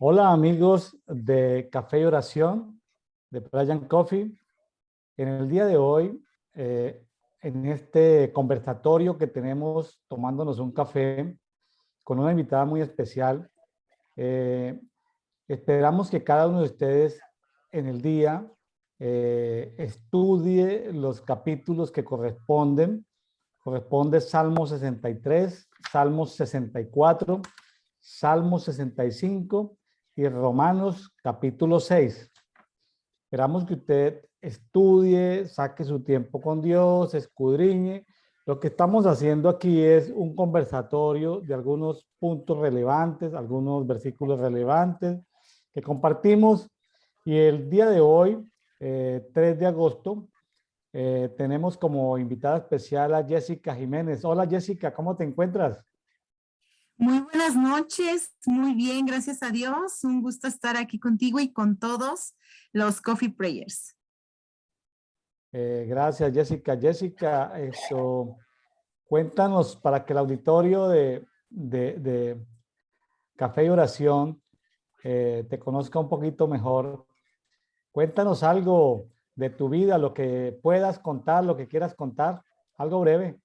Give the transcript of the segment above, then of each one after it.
Hola amigos de Café y Oración, de Brian Coffee. En el día de hoy, en este conversatorio que tenemos tomándonos un café con una invitada muy especial, eh, esperamos que cada uno de ustedes en el día estudie los capítulos que corresponden. Corresponde Salmo 63, Salmo 64, Salmo 65 y Romanos capítulo 6. Esperamos que usted estudie, saque su tiempo con Dios, escudriñe. Lo que estamos haciendo aquí es un conversatorio de algunos puntos relevantes, algunos versículos relevantes que compartimos. Y el día de hoy, 3 de agosto, tenemos como invitada especial a Jessica Jiménez. Hola Jessica, ¿cómo te encuentras? Muy buenas noches, muy bien, gracias a Dios. Un gusto estar aquí contigo y con todos los Coffee Prayers. Gracias Jessica. Jessica, cuéntanos para que el auditorio de Café y Oración te conozca un poquito mejor. Cuéntanos algo de tu vida, lo que puedas contar, lo que quieras contar, algo breve.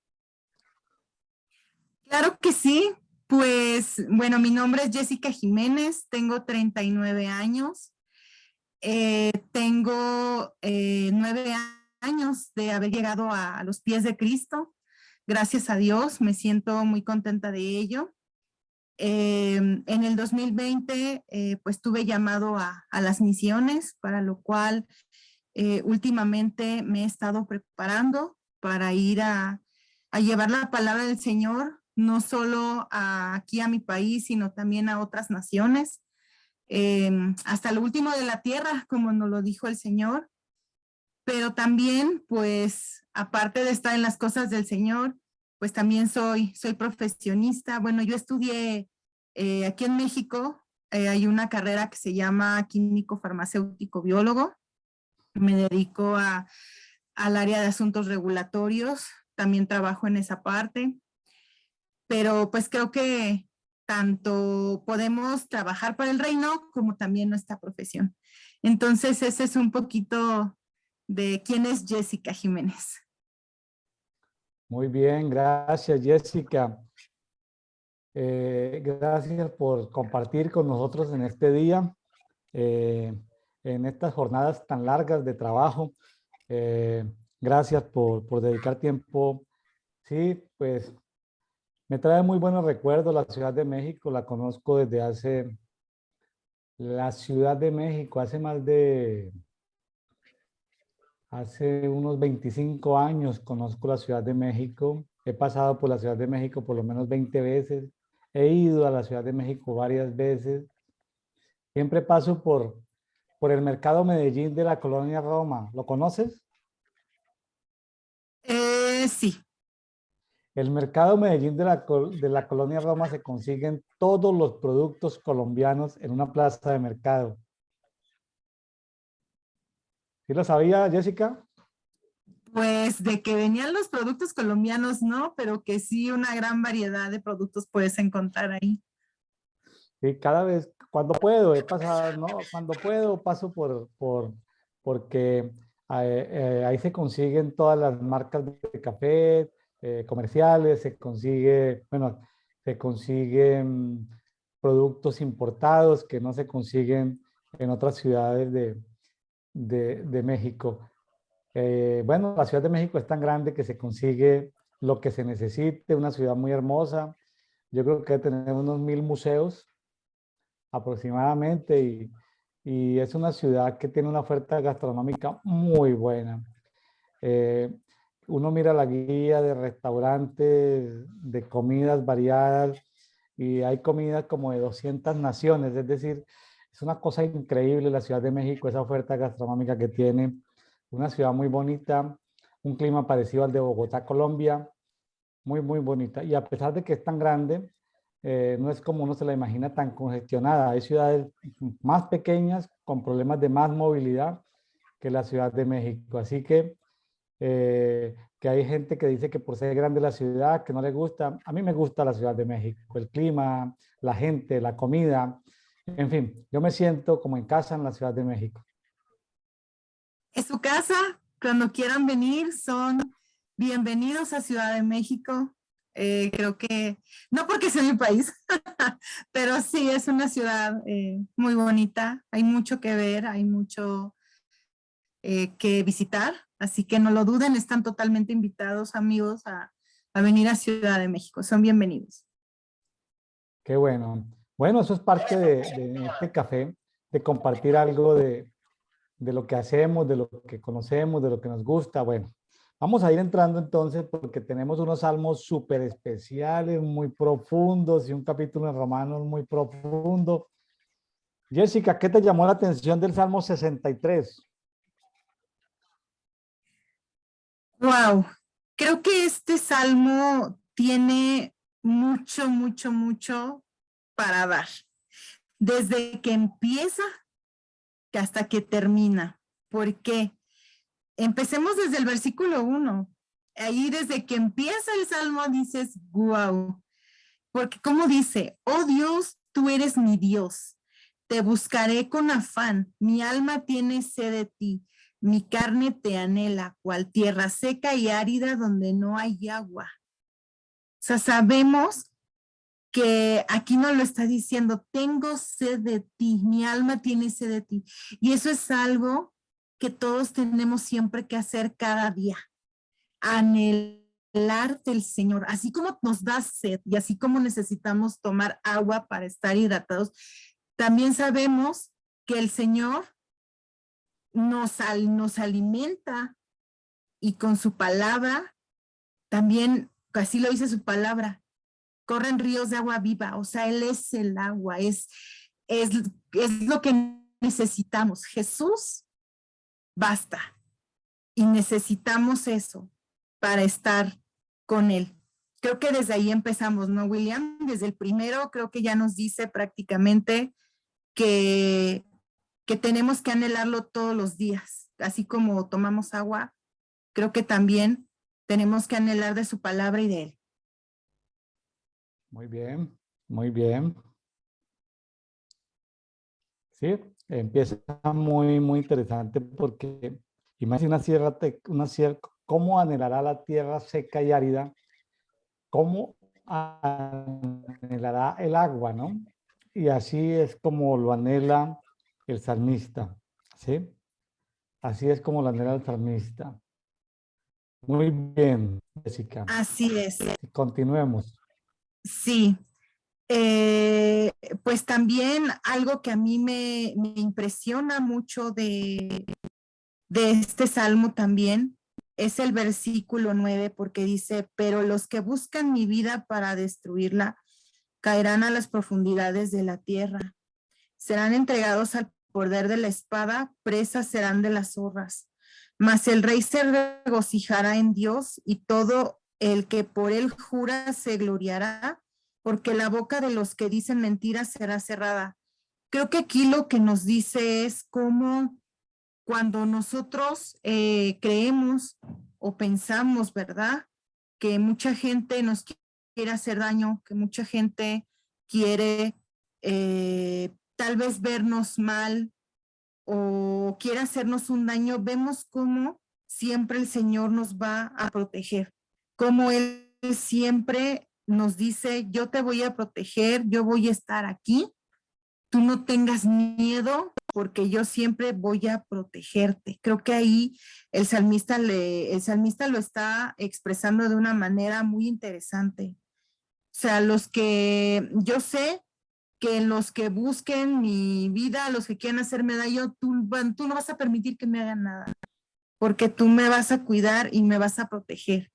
Claro que sí, pues bueno, mi nombre es Jessica Jiménez, tengo 39 años, tengo 9 años de haber llegado a los pies de Cristo. Gracias a Dios, me siento muy contenta de ello. En el 2020, pues tuve llamado a las misiones, para lo cual últimamente me he estado preparando para ir a llevar la palabra del Señor, no solo aquí a mi país, sino también a otras naciones, hasta lo último de la tierra, como nos lo dijo el Señor. Pero también, pues, aparte de estar en las cosas del Señor, pues también soy profesionista. Bueno, yo estudié aquí en México, hay una carrera que se llama químico farmacéutico biólogo. Me dedico al área de asuntos regulatorios, también trabajo en esa parte, pero pues creo que tanto podemos trabajar para el reino como también nuestra profesión. Entonces, ese es un poquito de quién es Jessica Jiménez. Muy bien, gracias Jessica. Gracias por compartir con nosotros en este día, eh, en estas jornadas tan largas de trabajo. Eh, Gracias por dedicar tiempo. Sí, pues me trae muy buenos recuerdos la Ciudad de México. La conozco desde la Ciudad de México, hace unos 25 años conozco la Ciudad de México. He pasado por la Ciudad de México por lo menos 20 veces. He ido a la Ciudad de México varias veces. Siempre paso por el Mercado Medellín de la Colonia Roma. ¿Lo conoces? Sí, El Mercado Medellín de la Colonia Roma se consiguen todos los productos colombianos en una plaza de mercado. ¿Sí lo sabía, Jessica? pues de que venían los productos colombianos, no, pero que sí una gran variedad de productos puedes encontrar ahí. Sí, cada vez, cuando puedo, he pasado, ¿no? Cuando puedo, paso porque ahí se consiguen todas las marcas de café comerciales, bueno, se consiguen productos importados que no se consiguen en otras ciudades de México. Bueno, la Ciudad de México es tan grande que se consigue lo que se necesite, una ciudad muy hermosa. Yo creo que tenemos unos 1000 museos aproximadamente y es una ciudad que tiene una oferta gastronómica muy buena. Eh, Uno mira la guía de restaurantes, de comidas variadas y hay comidas como de 200 naciones, es decir, es una cosa increíble la Ciudad de México, esa oferta gastronómica que tiene, una ciudad muy bonita, un clima parecido al de Bogotá, Colombia, muy, muy bonita. Y a pesar de que es tan grande, no es como uno se la imagina tan congestionada. Hay ciudades más pequeñas con problemas de más movilidad que la Ciudad de México. Así que hay gente que dice que por ser grande la ciudad, que no le gusta. A mí me gusta la Ciudad de México, el clima, la gente, la comida. En fin, yo me siento como en casa en la Ciudad de México. Es su casa, cuando quieran venir, son bienvenidos a Ciudad de México. Creo que, no porque sea mi país, pero sí es una ciudad muy bonita, hay mucho que ver, hay mucho que visitar, así que no lo duden, están totalmente invitados, amigos, a venir a Ciudad de México, son bienvenidos. Qué bueno. Bueno, eso es parte de este café, de compartir algo de lo que hacemos, de lo que conocemos, de lo que nos gusta. Bueno, vamos a ir entrando entonces porque tenemos unos salmos súper especiales, muy profundos y un capítulo en Romanos muy profundo. Jessica, ¿qué te llamó la atención del Salmo 63? Wow, creo que este salmo tiene mucho, mucho, mucho para dar. Desde que empieza hasta que termina. ¿Por qué? Empecemos desde el versículo 1. Ahí desde que empieza el salmo dices, wow. Porque como dice, oh Dios, tú eres mi Dios. Te buscaré con afán. Mi alma tiene sed de ti. Mi carne te anhela, cual tierra seca y árida donde no hay agua. O sea, sabemos que aquí nos lo está diciendo, tengo sed de ti, mi alma tiene sed de ti. Y eso es algo que todos tenemos siempre que hacer cada día, anhelar del Señor, así como nos da sed y así como necesitamos tomar agua para estar hidratados, también sabemos que el Señor nos alimenta y con su palabra, también, así lo dice su palabra, corren ríos de agua viva, o sea, Él es el agua, es, es lo que necesitamos. Jesús, basta. Y necesitamos eso para estar con Él. Creo que desde ahí empezamos, ¿no, William? Desde el primero creo que ya nos dice prácticamente que, que tenemos que anhelarlo todos los días. Así como tomamos agua, creo que también tenemos que anhelar de su palabra y de Él. Muy bien, muy bien. Sí, empieza muy interesante porque imagina cómo anhelará la tierra seca y árida, cómo anhelará el agua, ¿no? Y así es como lo anhela el salmista, ¿sí? Así es como lo anhela el salmista. Muy bien, Jessica. Así es. Continuemos. Sí. Eh, pues también algo que a mí me impresiona mucho de este salmo también es el versículo 9, porque dice, pero los que buscan mi vida para destruirla caerán a las profundidades de la tierra, serán entregados al poder de la espada, presas serán de las zorras, mas el rey se regocijará en Dios y todo el que por él jura se gloriará, porque la boca de los que dicen mentiras será cerrada. Creo que aquí lo que nos dice es cómo cuando nosotros creemos o pensamos, ¿verdad? Que mucha gente nos quiere hacer daño, que mucha gente quiere tal vez vernos mal o quiere hacernos un daño, vemos cómo siempre el Señor nos va a proteger, cómo Él siempre nos dice, yo te voy a proteger, yo voy a estar aquí, tú no tengas miedo porque yo siempre voy a protegerte. Creo que ahí el salmista lo está expresando de una manera muy interesante. O sea, yo sé que los que busquen mi vida, los que quieran hacerme daño, tú no vas a permitir que me hagan nada, porque tú me vas a cuidar y me vas a proteger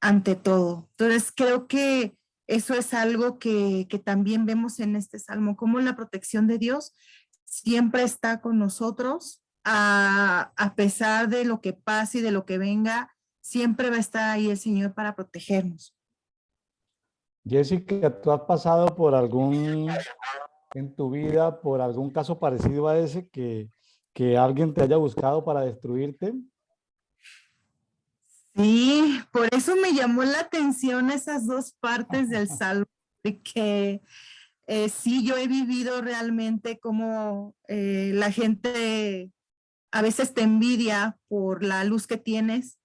ante todo. Entonces, creo que eso es algo que también vemos en este salmo, como la protección de Dios siempre está con nosotros, a pesar de lo que pase y de lo que venga, siempre va a estar ahí el Señor para protegernos. Jessica, ¿tú has pasado por en tu vida, por algún caso parecido a ese que alguien te haya buscado para destruirte? Sí, por eso me llamó la atención esas dos partes del salmo, porque Sí, yo he vivido realmente como la gente a veces te envidia por la luz que tienes,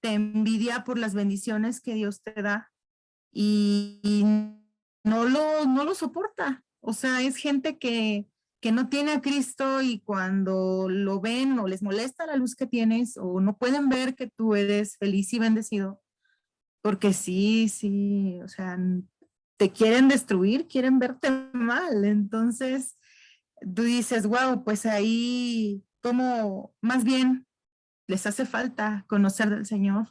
te envidia por las bendiciones que Dios te da y no lo soporta. O sea, es gente que no tiene a Cristo y cuando lo ven o les molesta la luz que tienes o no pueden ver que tú eres feliz y bendecido, porque sí, o sea, te quieren destruir, quieren verte mal. Entonces, tú dices, wow, pues ahí, como más bien les hace falta conocer del Señor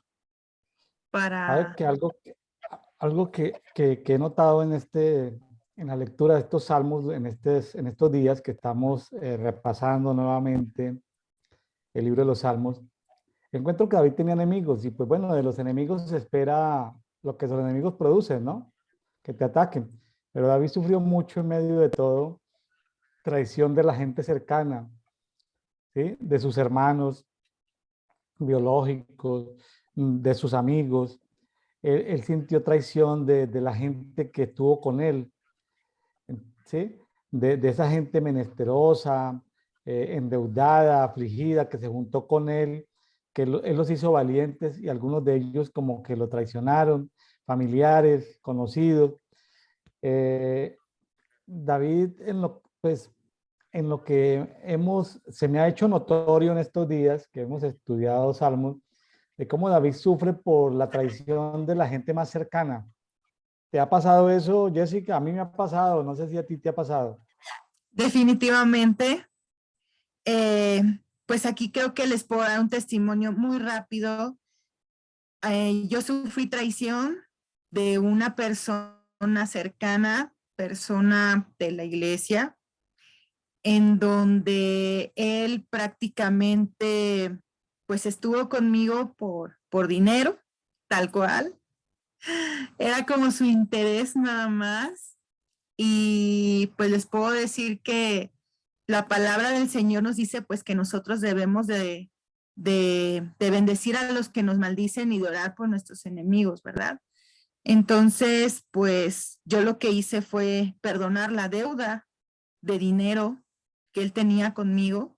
Sabe para... que algo que he notado en la lectura de estos salmos en estos días que estamos repasando nuevamente el libro de los salmos, encuentro que David tenía enemigos y pues bueno, de los enemigos se espera lo que los enemigos producen, ¿no? Que te ataquen. Pero David sufrió mucho en medio de todo, traición de la gente cercana, ¿sí? De sus hermanos biológicos, de sus amigos. Él sintió traición de la gente que estuvo con él, ¿sí? De esa gente menesterosa, endeudada, afligida, que se juntó con él, que él los hizo valientes y algunos de ellos como que lo traicionaron, familiares, conocidos. Eh, David, pues, en lo que se me ha hecho notorio en estos días que hemos estudiado Salmos, de cómo David sufre por la traición de la gente más cercana. ¿Te ha pasado eso, Jessica? A mí me ha pasado, no sé si a ti te ha pasado. Definitivamente, eh, pues aquí creo que les puedo dar un testimonio muy rápido. Yo sufrí traición de una persona cercana, persona de la iglesia, en donde él prácticamente pues estuvo conmigo por dinero, tal cual. Era como su interés nada más. Y pues les puedo decir que la palabra del Señor nos dice pues que nosotros debemos de bendecir a los que nos maldicen y de orar por nuestros enemigos, ¿verdad? Entonces, pues yo lo que hice fue perdonar la deuda de dinero que él tenía conmigo,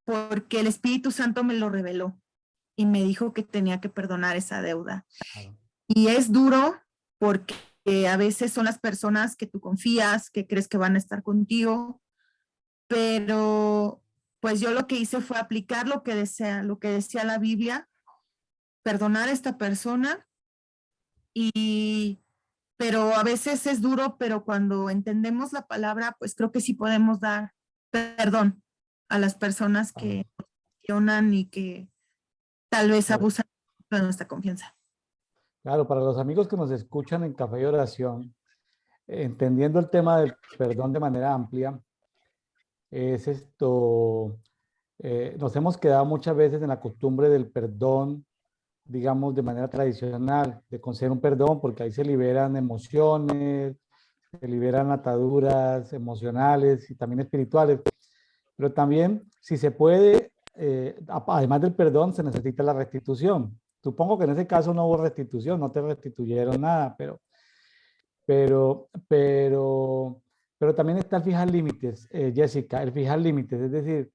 porque el Espíritu Santo me lo reveló y me dijo que tenía que perdonar esa deuda. Claro. Y es duro porque a veces son las personas que tú confías, que crees que van a estar contigo, pero pues yo lo que hice fue aplicar lo que decía la Biblia, perdonar a esta persona y pero a veces es duro, pero cuando entendemos la palabra, pues creo que sí podemos dar perdón a las personas Claro. que nos traicionan y que tal vez Claro. abusan de nuestra confianza. Claro, para los amigos que nos escuchan en Café y Oración, entendiendo el tema del perdón de manera amplia, es nos hemos quedado muchas veces en la costumbre del perdón, digamos, de manera tradicional, de conceder un perdón, porque ahí se liberan emociones, se liberan ataduras emocionales y también espirituales. Pero también, si se puede, además del perdón, se necesita la restitución. Supongo que en ese caso no hubo restitución, no te restituyeron nada, pero, pero, pero también está el fijar límites, Jessica, el fijar límites, es decir,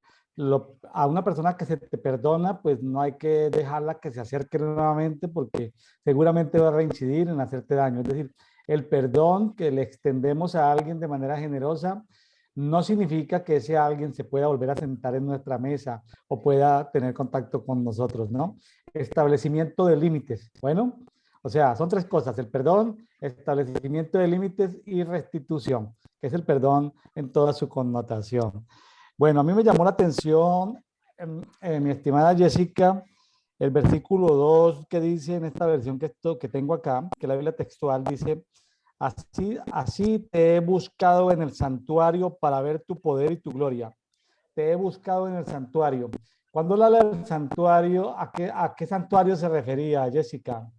a una persona que se te perdona, pues no hay que dejarla que se acerque nuevamente porque seguramente va a reincidir en hacerte daño. Es decir, el perdón que le extendemos a alguien de manera generosa no significa que ese alguien se pueda volver a sentar en nuestra mesa o pueda tener contacto con nosotros, ¿no? Establecimiento de límites. Bueno, o sea, son tres cosas: el perdón, establecimiento de límites y restitución, que es el perdón en toda su connotación. Bueno, a mí me llamó la atención, mi estimada Jessica, el versículo 2 que dice en esta versión que tengo acá, que la Biblia textual dice: así te he buscado en el santuario para ver tu poder y tu gloria. Te he buscado en el santuario. Cuando él habla del santuario, a qué santuario se refería, Jessica?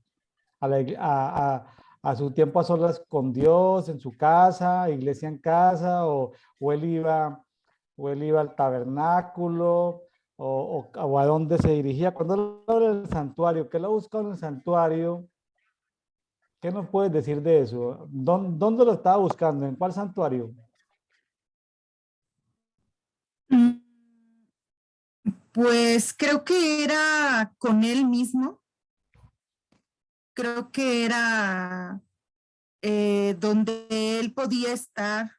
A su tiempo a solas con Dios, en su casa, iglesia en casa, o él iba, o él iba al tabernáculo, o a dónde se dirigía. Cuando él habla del santuario, ¿qué lo buscó en el santuario? ¿Qué nos puedes decir de eso? ¿Dónde lo estaba buscando? ¿En cuál santuario? Mm, Pues creo que era con él mismo, creo que era donde él podía estar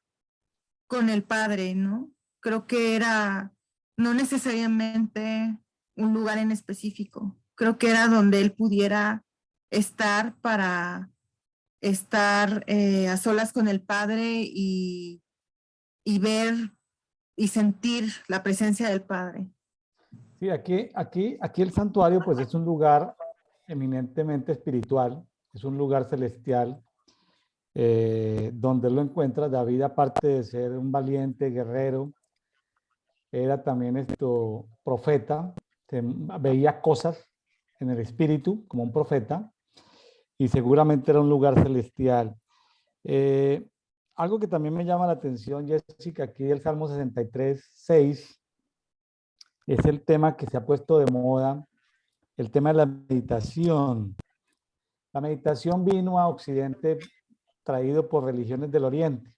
con el Padre, ¿no? Creo que era no necesariamente un lugar en específico, creo que era donde él pudiera estar para estar a solas con el Padre y ver y sentir la presencia del Padre. Sí, aquí el santuario pues es un lugar eminentemente espiritual, es un lugar celestial, donde lo encuentra. David, aparte de ser un valiente guerrero, era también profeta, veía cosas en el espíritu como un profeta y seguramente era un lugar celestial. Eh, Algo que también me llama la atención, Jessica, aquí del Salmo 63:6, es el tema que se ha puesto de moda, el tema de la meditación. La meditación vino a Occidente traído por religiones del Oriente,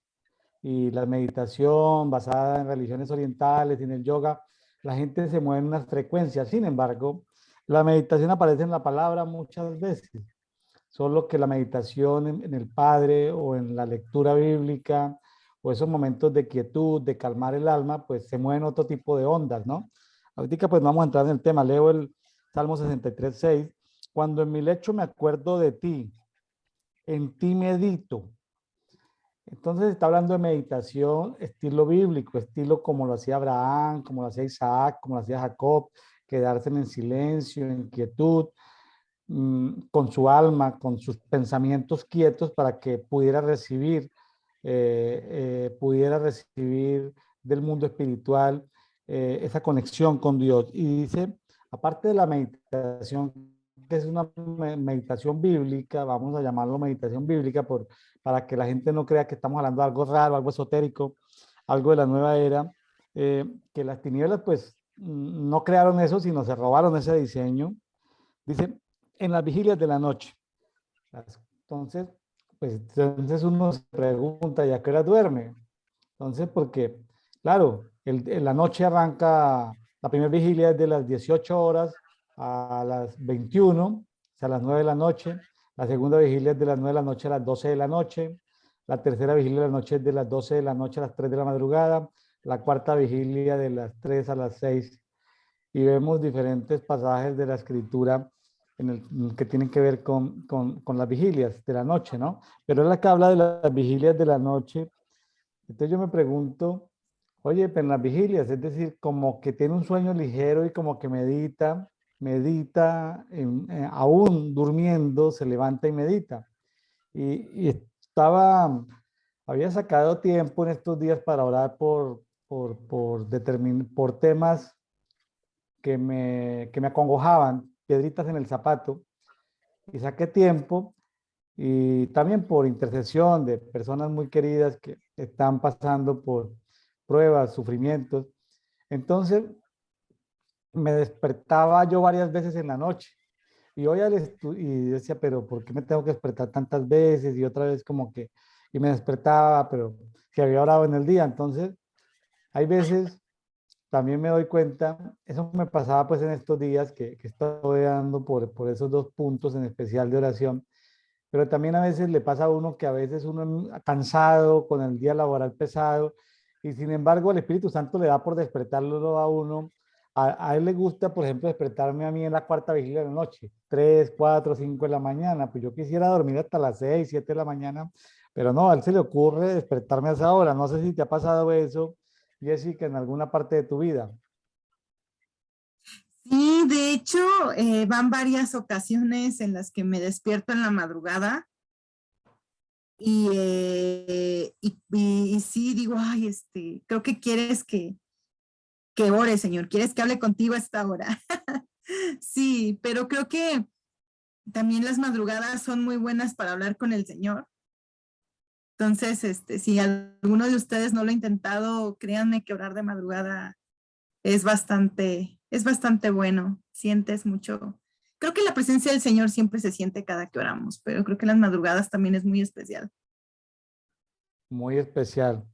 y la meditación basada en religiones orientales y en el yoga, la gente se mueve en unas frecuencias. Sin embargo, la meditación aparece en la palabra muchas veces, solo que la meditación en el Padre o en la lectura bíblica o esos momentos de quietud, de calmar el alma, pues se mueven otro tipo de ondas, ¿no? Ahorita pues vamos a entrar en el tema. Leo el Salmo 63:6. Cuando en mi lecho me acuerdo de ti, en ti medito. Entonces está hablando de meditación estilo bíblico, estilo como lo hacía Abraham, como lo hacía Isaac, como lo hacía Jacob, quedarse en silencio, en quietud, con su alma, con sus pensamientos quietos para que pudiera recibir del mundo espiritual esa conexión con Dios. Y dice, aparte de la meditación, que es una meditación bíblica, vamos a llamarlo meditación bíblica para que la gente no crea que estamos hablando de algo raro, algo esotérico, algo de la nueva era, que las tinieblas pues no crearon eso, sino se robaron ese diseño. Dice, en las vigilias de la noche. Entonces, pues entonces uno se pregunta, ¿y a qué hora duerme? Entonces, porque, claro, la noche arranca, la primera vigilia es de las 18 horas a las 21, o sea, a las 9 de la noche. La segunda vigilia es de las 9 de la noche a las 12 de la noche. La tercera vigilia de la noche es de las 12 de la noche a las 3 de la madrugada. La cuarta vigilia de las 3 a las 6. Y vemos diferentes pasajes de la escritura en el que tienen que ver con las vigilias de la noche, ¿no? Pero es la que habla de las vigilias de la noche. Entonces yo me pregunto, oye, pero en las vigilias, es decir, como que tiene un sueño ligero y como que medita, aún durmiendo, se levanta y medita. Y había sacado tiempo en estos días para orar por temas que me acongojaban, piedritas en el zapato, y saqué tiempo, y también por intercesión de personas muy queridas que están pasando por pruebas, sufrimientos. Entonces me despertaba yo varias veces en la noche y y decía, pero ¿por qué me tengo que despertar tantas veces? Y otra vez como que, y me despertaba, pero que había orado en el día. Entonces, hay veces también me doy cuenta, eso me pasaba pues en estos días que estoy dando por esos dos puntos en especial de oración, pero también a veces le pasa a uno que a veces uno cansado con el día laboral pesado y sin embargo el Espíritu Santo le da por despertarlo a uno. A él le gusta, por ejemplo, despertarme a mí en la cuarta vigilia de la noche, 3, 4, 5 de la mañana, pues yo quisiera dormir hasta las 6, 7 de la mañana, pero no, a él se le ocurre despertarme a esa hora. No sé si te ha pasado eso, Jessica, en alguna parte de tu vida. Sí, de hecho, van varias ocasiones en las que me despierto en la madrugada y sí digo, ay, creo que quieres que ore, Señor, quieres que hable contigo a esta hora. Sí, pero creo que también las madrugadas son muy buenas para hablar con el Señor. Entonces, si alguno de ustedes no lo ha intentado, créanme que orar de madrugada es bastante bueno. Sientes mucho. creo que la presencia del Señor siempre se siente cada que oramos, pero creo que las madrugadas también es muy especial. Muy especial.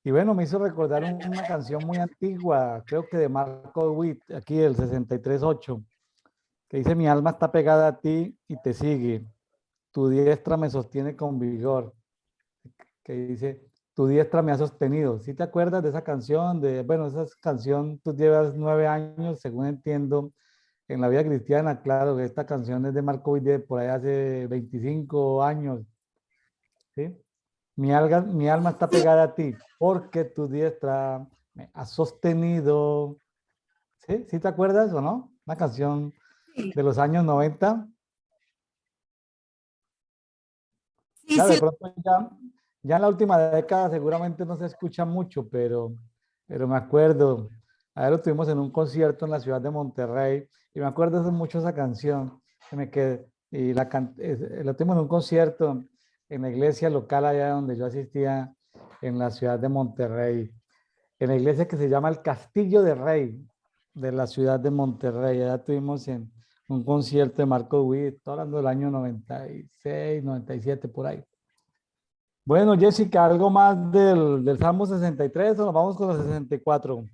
Y bueno, me hizo recordar una canción muy antigua, creo que de Marco Witt, aquí del 63.8, que dice: mi alma está pegada a ti y te sigue, tu diestra me sostiene con vigor, que dice: tu diestra me ha sostenido. ¿Sí te acuerdas de esa canción? Bueno, esa canción, tú llevas 9 años, según entiendo, en la vida cristiana. Claro que esta canción es de Marco Witt de por ahí hace 25 años, ¿sí? Mi alma está Sí, pegada a ti, porque tu diestra me ha sostenido. ¿Sí? ¿Sí te acuerdas o no? Una canción sí, de los años 90. sí, Claro, de sí. pronto ya en la última década seguramente no se escucha mucho, pero me acuerdo. A ver, lo tuvimos en un concierto en la ciudad de Monterrey y me acuerdo hace mucho esa canción. Que me quedé, y lo tuvimos en un concierto en la iglesia local allá donde yo asistía en la ciudad de Monterrey, en la iglesia que se llama el Castillo de Rey de la ciudad de Monterrey. Allá tuvimos en un concierto de Marco Witt, estoy hablando del año 96, 97, por ahí. Bueno, Jessica, ¿algo más del Salmo 63 o nos vamos con los 64?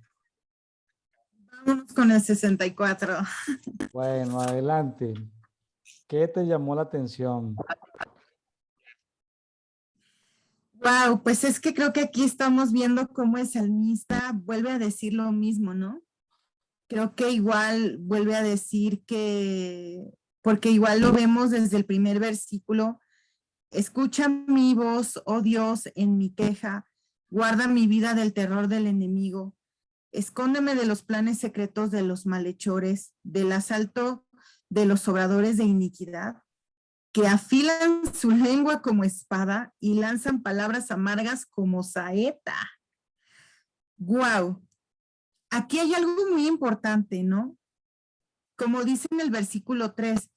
Vámonos con el 64. Bueno, adelante. ¿Qué te llamó la atención? Wow, pues es que creo que aquí estamos viendo cómo el salmista vuelve a decir lo mismo, ¿no? Creo que igual vuelve a decir que, porque igual lo vemos desde el primer versículo: escucha mi voz, oh Dios, en mi queja, guarda mi vida del terror del enemigo, escóndeme de los planes secretos de los malhechores, del asalto de los obradores de iniquidad, que afilan su lengua como espada y lanzan palabras amargas como saeta. Wow, aquí hay algo muy importante, ¿no? Como dice en el versículo 3,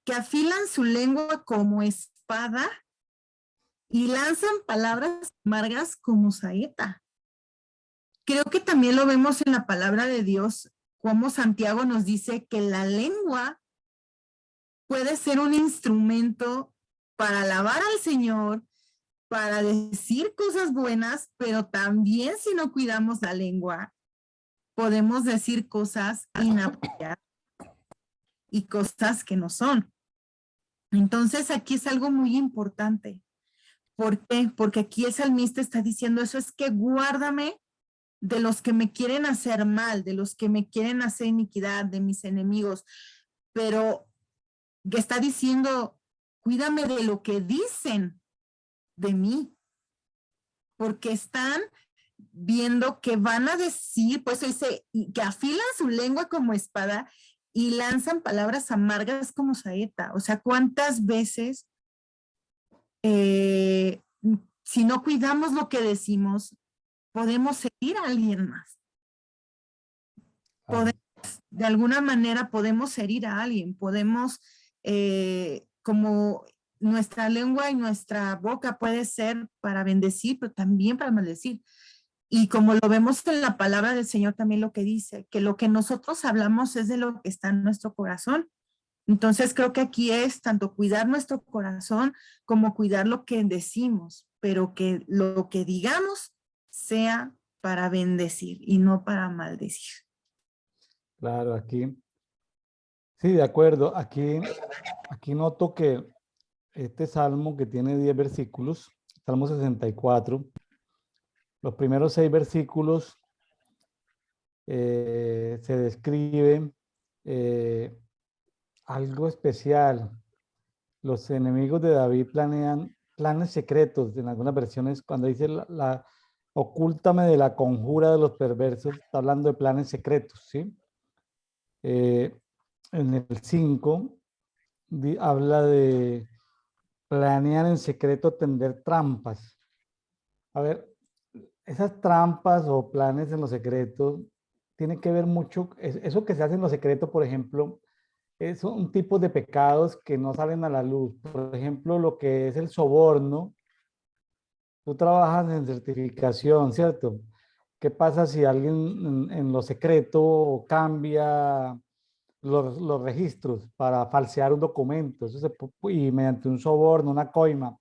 que afilan su lengua como espada y lanzan palabras amargas como saeta. Creo que también lo vemos en la palabra de Dios, como Santiago nos dice que la lengua puede ser un instrumento para alabar al Señor, para decir cosas buenas, pero también si no cuidamos la lengua, podemos decir cosas inapropiadas y cosas que no son. Entonces aquí es algo muy importante. ¿Por qué? Porque aquí el salmista está diciendo eso, es que guárdame de los que me quieren hacer mal, de los que me quieren hacer iniquidad, de mis enemigos, pero que está diciendo, cuídame de lo que dicen de mí, porque están viendo que van a decir, pues dice, que afilan su lengua como espada y lanzan palabras amargas como saeta. O sea, ¿cuántas veces eh, si no cuidamos lo que decimos, podemos herir a alguien más? Claro, Podemos, de alguna manera podemos herir a alguien, podemos, como nuestra lengua y nuestra boca puede ser para bendecir, pero también para maldecir. Y como lo vemos en la palabra del Señor también lo que dice, que lo que nosotros hablamos es de lo que está en nuestro corazón. Entonces creo que aquí es tanto cuidar nuestro corazón como cuidar lo que decimos, pero que lo que digamos sea para bendecir y no para maldecir. claro, aquí. Sí, de acuerdo. Aquí noto que este salmo, que tiene 10 versículos, Salmo 64, los primeros 6 versículos se describe eh, algo especial. Los enemigos de David planean planes secretos. En algunas versiones, cuando dice ocúltame de la conjura de los perversos, está hablando de planes secretos, ¿sí? Eh, en el 5 habla de planean en secreto tender trampas. A ver, esas trampas o planes en lo secreto tiene que ver mucho, eso que se hace en lo secreto, por ejemplo, es un tipo de pecados que no salen a la luz. Por ejemplo, lo que es el soborno. Tú trabajas en certificación, ¿cierto? ¿Qué pasa si alguien en lo secreto cambia los registros para falsear un documento, y mediante un soborno, una coima.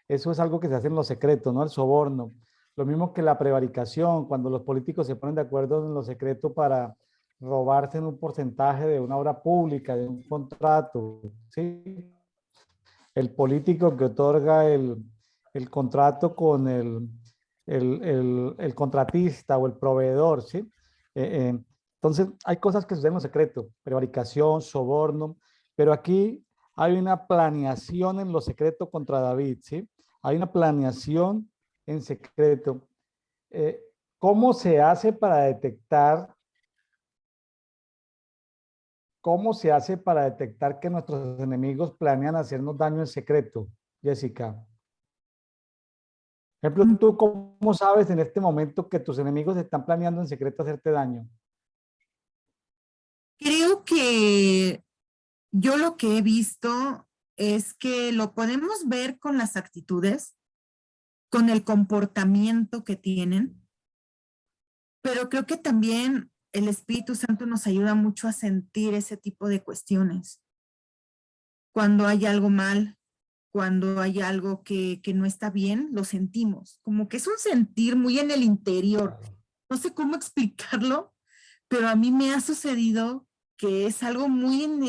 Eso es algo que se hace en lo secreto, ¿no? El soborno. Lo mismo que la prevaricación, cuando los políticos se ponen de acuerdo en lo secreto para robarse en un porcentaje de una obra pública, de un contrato, ¿sí? El político que otorga el contrato con el contratista o el proveedor, ¿sí? Entonces, hay cosas que suceden en secreto, prevaricación, soborno, pero aquí hay una planeación en lo secreto contra David, ¿sí? Hay una planeación en secreto. Eh, ¿Cómo se hace para detectar, cómo se hace para detectar que nuestros enemigos planean hacernos daño en secreto, Jessica? Por ejemplo, ¿tú cómo sabes en este momento que tus enemigos están planeando en secreto hacerte daño? Creo que yo lo que he visto es que lo podemos ver con las actitudes, con el comportamiento que tienen, pero creo que también el Espíritu Santo nos ayuda mucho a sentir ese tipo de cuestiones. Cuando hay algo mal, cuando hay algo que no está bien, lo sentimos. Como que es un sentir muy en el interior. No sé cómo explicarlo, pero a mí me ha sucedido que es algo muy en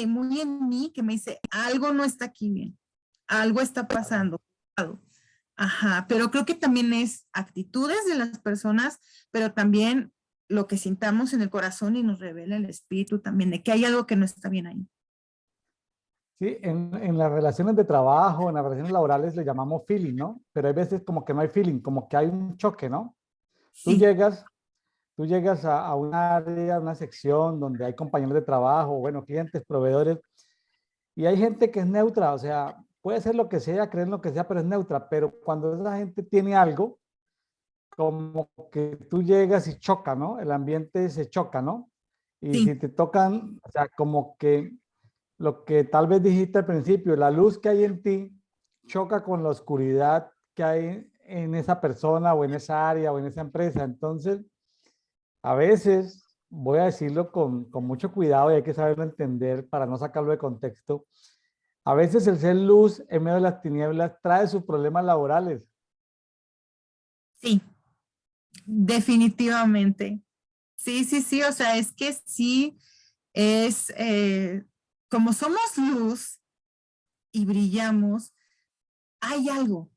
mí que me dice, algo no está aquí bien, algo está pasando. Ajá, pero creo que también es actitudes de las personas, pero también lo que sintamos en el corazón y nos revela el espíritu también de que hay algo que no está bien ahí. Sí, en las relaciones de trabajo, en las relaciones laborales le llamamos feeling, ¿no? Pero hay veces como que no hay feeling, como que hay un choque, ¿no? Tú Sí, llegas, tú llegas a un área, a una sección donde hay compañeros de trabajo, bueno, clientes, proveedores, y hay gente que es neutra, o sea, puede ser lo que sea, creer lo que sea, pero es neutra, pero cuando esa gente tiene algo, como que tú llegas y choca, ¿no? El ambiente se choca, ¿no? Y sí, si te tocan, o sea, como que lo que tal vez dijiste al principio, la luz que hay en ti choca con la oscuridad que hay en esa persona o en esa área o en esa empresa. Entonces, a veces, voy a decirlo con mucho cuidado y hay que saberlo entender para no sacarlo de contexto, a veces el ser luz en medio de las tinieblas trae sus problemas laborales. sí, definitivamente. Sí, sí, sí, o sea, es que sí, es como somos luz y brillamos, hay algo.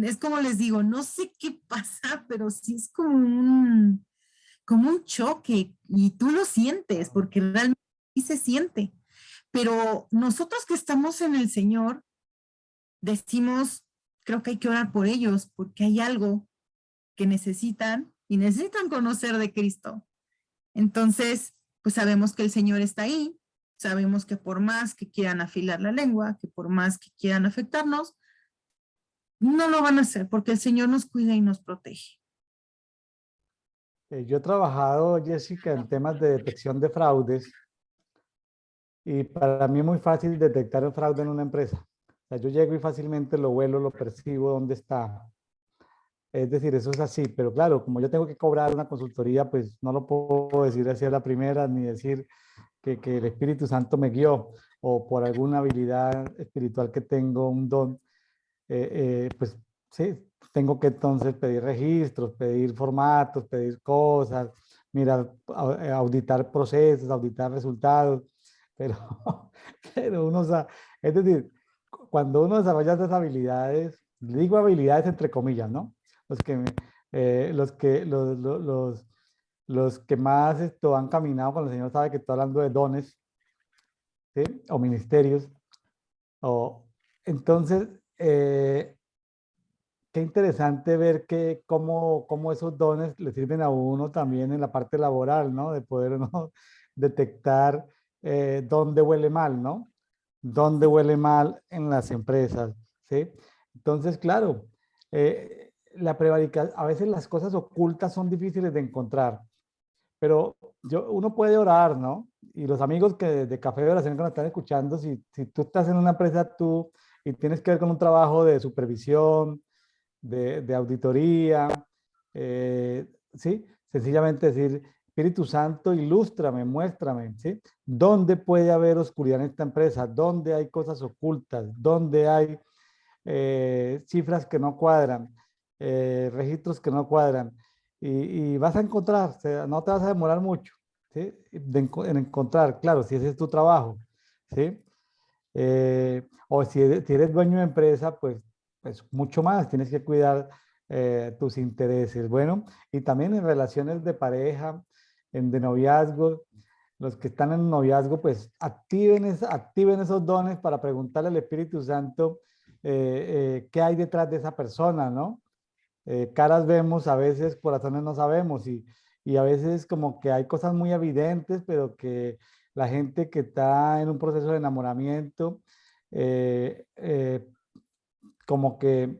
Es como les digo, no sé qué pasa, pero sí es como un choque y tú lo sientes porque realmente sí se siente. Pero nosotros que estamos en el Señor, decimos, creo que hay que orar por ellos porque hay algo que necesitan y necesitan conocer de Cristo. Entonces, pues sabemos que el Señor está ahí, sabemos que por más que quieran afilar la lengua, que por más que quieran afectarnos, no lo van a hacer porque el Señor nos cuida y nos protege. Yo he trabajado, Jessica, en temas de detección de fraudes y para mí es muy fácil detectar el fraude en una empresa. O sea, yo llego y fácilmente lo vuelo, lo percibo, dónde está. Es decir, eso es así, pero claro, como yo tengo que cobrar una consultoría, pues no lo puedo decir así a la primera, ni decir que el Espíritu Santo me guió o por alguna habilidad espiritual que tengo, un don, pues sí, tengo que entonces pedir registros, pedir formatos, pedir cosas, mirar, auditar procesos, auditar resultados, pero, pero uno, es decir, cuando uno desarrolla esas habilidades, digo habilidades entre comillas, ¿no? Los que, los que más esto han caminado con el Señor sabe que estoy hablando de dones, ¿sí? O ministerios. O, entonces, qué interesante ver que cómo esos dones le sirven a uno también en la parte laboral, ¿no? De poder uno detectar dónde huele mal, ¿no? Dónde huele mal en las empresas, ¿sí? Entonces, claro, la prevaricación, a veces las cosas ocultas son difíciles de encontrar, pero uno puede orar, ¿no? Y los amigos que de Café de Oración que nos están escuchando, si tú estás en una empresa tú y tienes que ver con un trabajo de supervisión, de auditoría, sí, sencillamente decir, Espíritu Santo, ilústrame, muéstrame, ¿sí? ¿Dónde puede haber oscuridad en esta empresa? ¿Dónde hay cosas ocultas? ¿Dónde hay cifras que no cuadran? Registros que no cuadran. Y vas a encontrar, o sea, no te vas a demorar mucho, ¿sí? En encontrar, claro, si ese es tu trabajo, ¿sí? O si eres dueño de empresa, pues mucho más, tienes que cuidar tus intereses. Bueno, y también en relaciones de pareja, de noviazgo, los que están en noviazgo, pues activen esos dones para preguntarle al Espíritu Santo qué hay detrás de esa persona, ¿no? Caras vemos, a veces corazones no sabemos y a veces como que hay cosas muy evidentes, pero que la gente que está en un proceso de enamoramiento, eh, eh, como que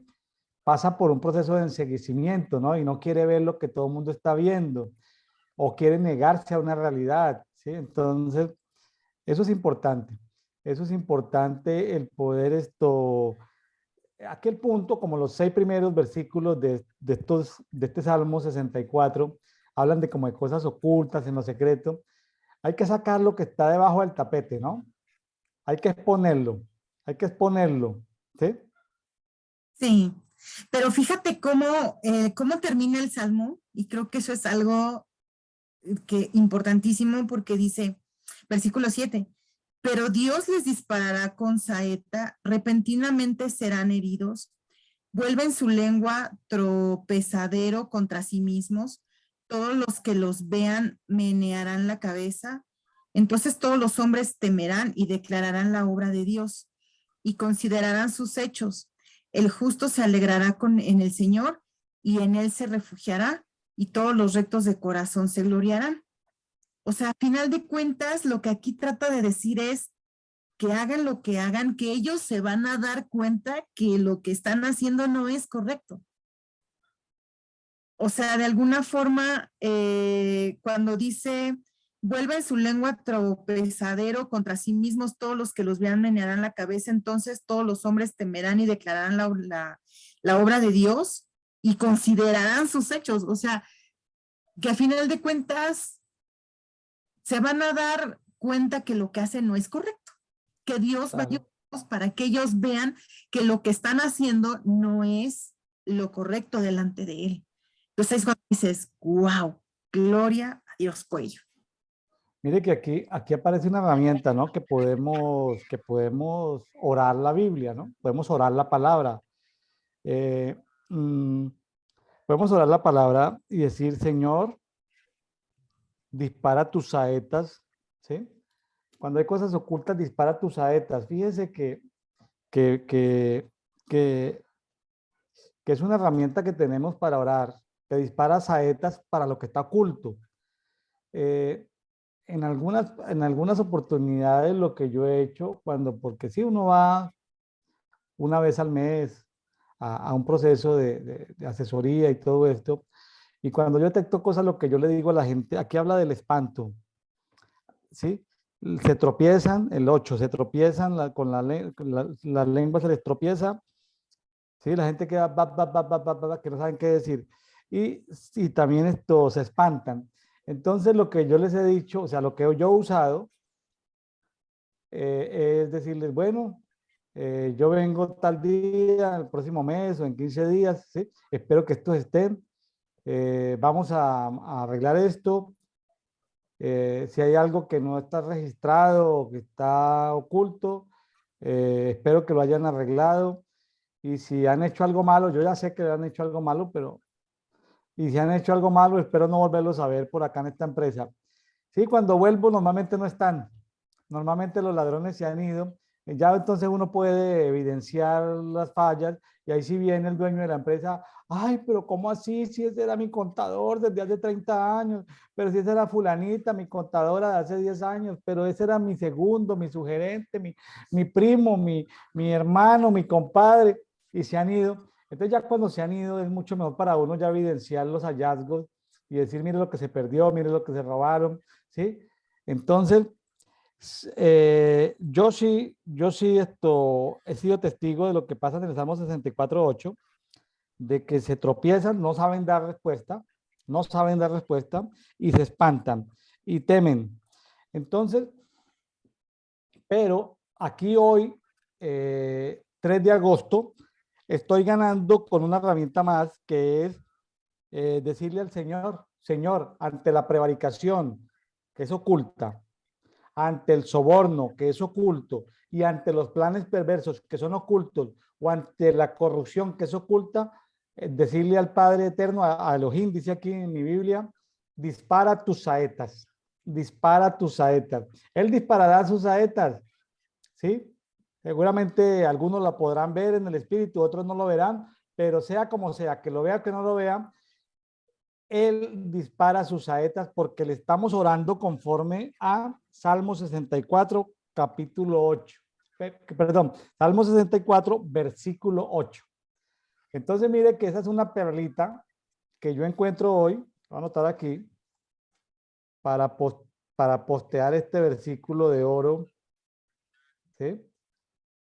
pasa por un proceso de enseguecimiento, ¿no? Y no quiere ver lo que todo el mundo está viendo o quiere negarse a una realidad, ¿sí? Entonces, eso es importante. Eso es importante el poder aquel punto, como los 6 primeros versículos de este Salmo 64, hablan de como de cosas ocultas en lo secreto. Hay que sacar lo que está debajo del tapete, ¿no? Hay que exponerlo, hay que exponerlo, ¿sí? Sí, pero fíjate cómo termina el Salmo, y creo que eso es algo que importantísimo porque dice, versículo 7, pero Dios les disparará con saeta, repentinamente serán heridos, vuelven su lengua tropezadero contra sí mismos, todos los que los vean menearán la cabeza, entonces todos los hombres temerán y declararán la obra de Dios y considerarán sus hechos. El justo se alegrará en el Señor y en él se refugiará y todos los rectos de corazón se gloriarán. O sea, a final de cuentas, lo que aquí trata de decir es que hagan lo que hagan, que ellos se van a dar cuenta que lo que están haciendo no es correcto. O sea, de alguna forma, cuando dice, vuelven su lengua tropezadero contra sí mismos, todos los que los vean menearán la cabeza, entonces todos los hombres temerán y declararán la obra de Dios y considerarán sus hechos. O sea, que a final de cuentas se van a dar cuenta que lo que hacen no es correcto, que Dios va a Claro. ayudarlos para que ellos vean que lo que están haciendo no es lo correcto delante de Él. Entonces es cuando dices, wow, gloria a Dios Cuello. Mire que aquí aparece una herramienta, ¿no? Que podemos orar la Biblia, ¿no? Podemos orar la palabra. Eh, mm, Podemos orar la palabra y decir, Señor, dispara tus saetas, ¿sí? Cuando hay cosas ocultas, dispara tus saetas. Fíjese que, que, que, que es una herramienta que tenemos para orar, que dispara saetas para lo que está oculto. Eh, en algunas oportunidades lo que yo he hecho, porque si uno va una vez al mes a un proceso de asesoría y todo esto, y cuando yo detecto cosas, lo que yo le digo a la gente, aquí habla del espanto, ¿sí? Se tropiezan, el 8 se tropiezan, la lengua se les tropieza, ¿sí? La gente queda, que no saben qué decir. Y también esto, se espantan. Entonces, lo que yo les he dicho, o sea, lo que yo he usado, es decirles, bueno, yo vengo tal día, el próximo mes o en 15 días, ¿sí? Espero que estos estén. Vamos a arreglar esto. Si hay algo que no está registrado o que está oculto, espero que lo hayan arreglado. Y si han hecho algo malo, yo ya sé que han hecho algo malo, pero y si han hecho algo malo, espero no volverlos a ver por acá en esta empresa. Sí, cuando vuelvo normalmente no están. Normalmente los ladrones se han ido. Ya entonces uno puede evidenciar las fallas y ahí sí viene el dueño de la empresa. Ay, pero ¿cómo así? Si ese era mi contador desde hace 30 años, pero si esa era fulanita, mi contadora de hace 10 años, pero ese era mi segundo, mi sugerente, mi primo, mi hermano, mi compadre, y se han ido. Entonces ya cuando se han ido es mucho mejor para uno ya evidenciar los hallazgos y decir, mire lo que se perdió, mire lo que se robaron, ¿sí? Entonces, yo sí he sido testigo de lo que pasa en el Salmo 64:8, de que se tropiezan, no saben dar respuesta, no saben dar respuesta y se espantan y temen. Entonces, pero aquí hoy, 3 de agosto, estoy ganando con una herramienta más que es decirle al Señor, Señor, ante la prevaricación que es oculta, ante el soborno que es oculto y ante los planes perversos que son ocultos o ante la corrupción que es oculta, decirle al Padre Eterno, a Elohim, dice aquí en mi Biblia, dispara tus saetas, dispara tus saetas. Él disparará sus saetas, ¿sí? Seguramente algunos la podrán ver en el espíritu, otros no lo verán, pero sea como sea, que lo vea, que no lo vea, él dispara sus saetas porque le estamos orando conforme a Salmo 64, capítulo 8. Perdón, Salmo 64, versículo 8. Entonces mire que esa es una perlita que yo encuentro hoy, voy a anotar aquí, para, para postear este versículo de oro, ¿sí?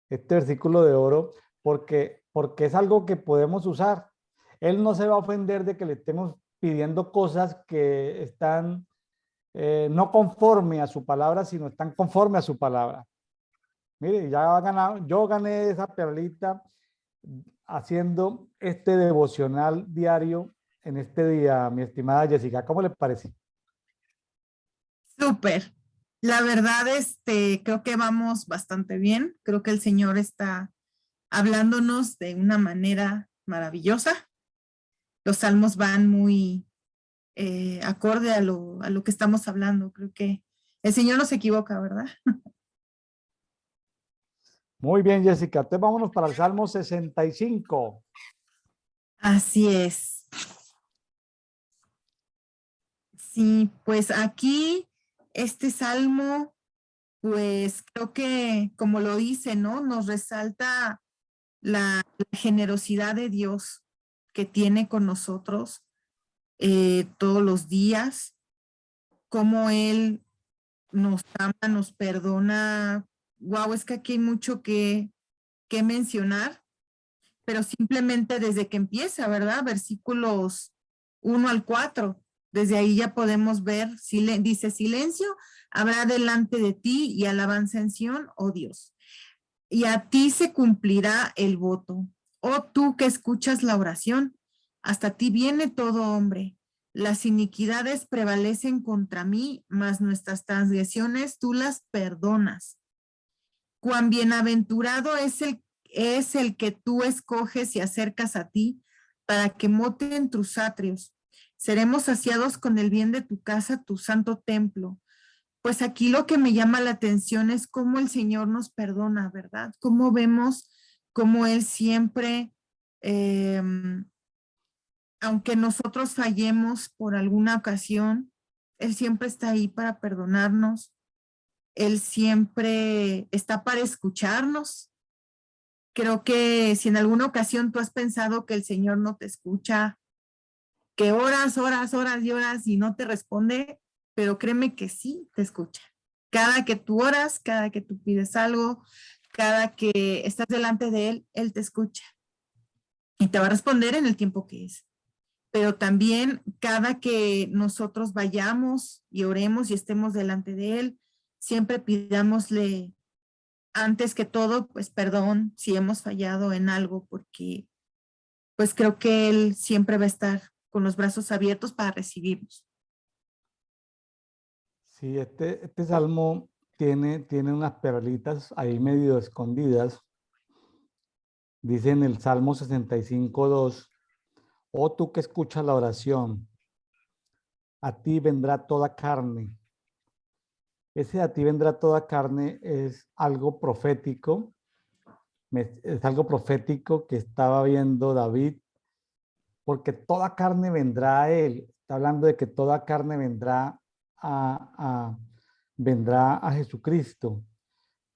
Este versículo de oro, porque es algo que podemos usar. Él no se va a ofender de que le estemos pidiendo cosas que están no conforme a su palabra, sino están conforme a su palabra. Mire, ya ha ganado, yo gané esa perlita haciendo este devocional diario en este día, mi estimada Jessica. ¿Cómo le parece? Súper. La verdad, creo que vamos bastante bien. Creo que el Señor está hablándonos de una manera maravillosa. Los salmos van muy acorde a lo que estamos hablando. Creo que el Señor no se equivoca, ¿verdad? Muy bien, Jessica. Entonces vámonos para el Salmo 65. Así es. Sí, pues aquí este salmo, pues creo que como lo dice, ¿no? Nos resalta la generosidad de Dios que tiene con nosotros todos los días, cómo Él nos ama, nos perdona. Wow, es que aquí hay mucho que mencionar, pero simplemente desde que empieza, ¿verdad? Versículos 1 al 4, desde ahí ya podemos ver, dice, silencio habrá delante de ti y alabanza en Sión, oh Dios. Y a ti se cumplirá el voto. Oh tú que escuchas la oración, hasta ti viene todo hombre. Las iniquidades prevalecen contra mí, mas nuestras transgresiones tú las perdonas. Cuán bienaventurado es el que tú escoges y acercas a ti para que moten tus atrios. Seremos saciados con el bien de tu casa, tu santo templo. Pues aquí lo que me llama la atención es cómo el Señor nos perdona, ¿verdad? Cómo vemos cómo Él siempre, eh, aunque nosotros fallemos por alguna ocasión, Él siempre está ahí para perdonarnos. Él siempre está para escucharnos. Creo que si en alguna ocasión tú has pensado que el Señor no te escucha, que horas y horas y no te responde, pero créeme que sí te escucha. Cada que tú oras, cada que tú pides algo, cada que estás delante de Él, Él te escucha y te va a responder en el tiempo que es. Pero también cada que nosotros vayamos y oremos y estemos delante de Él, siempre pidámosle antes que todo, pues perdón si hemos fallado en algo, porque pues creo que Él siempre va a estar con los brazos abiertos para recibirnos. Sí, este salmo tiene unas perlitas ahí medio escondidas. Dice en el Salmo 65:2, oh tú que escuchas la oración, a ti vendrá toda carne. Ese a ti vendrá toda carne es algo profético, es algo profético que estaba viendo David, porque toda carne vendrá a él. Está hablando de que toda carne vendrá a Jesucristo.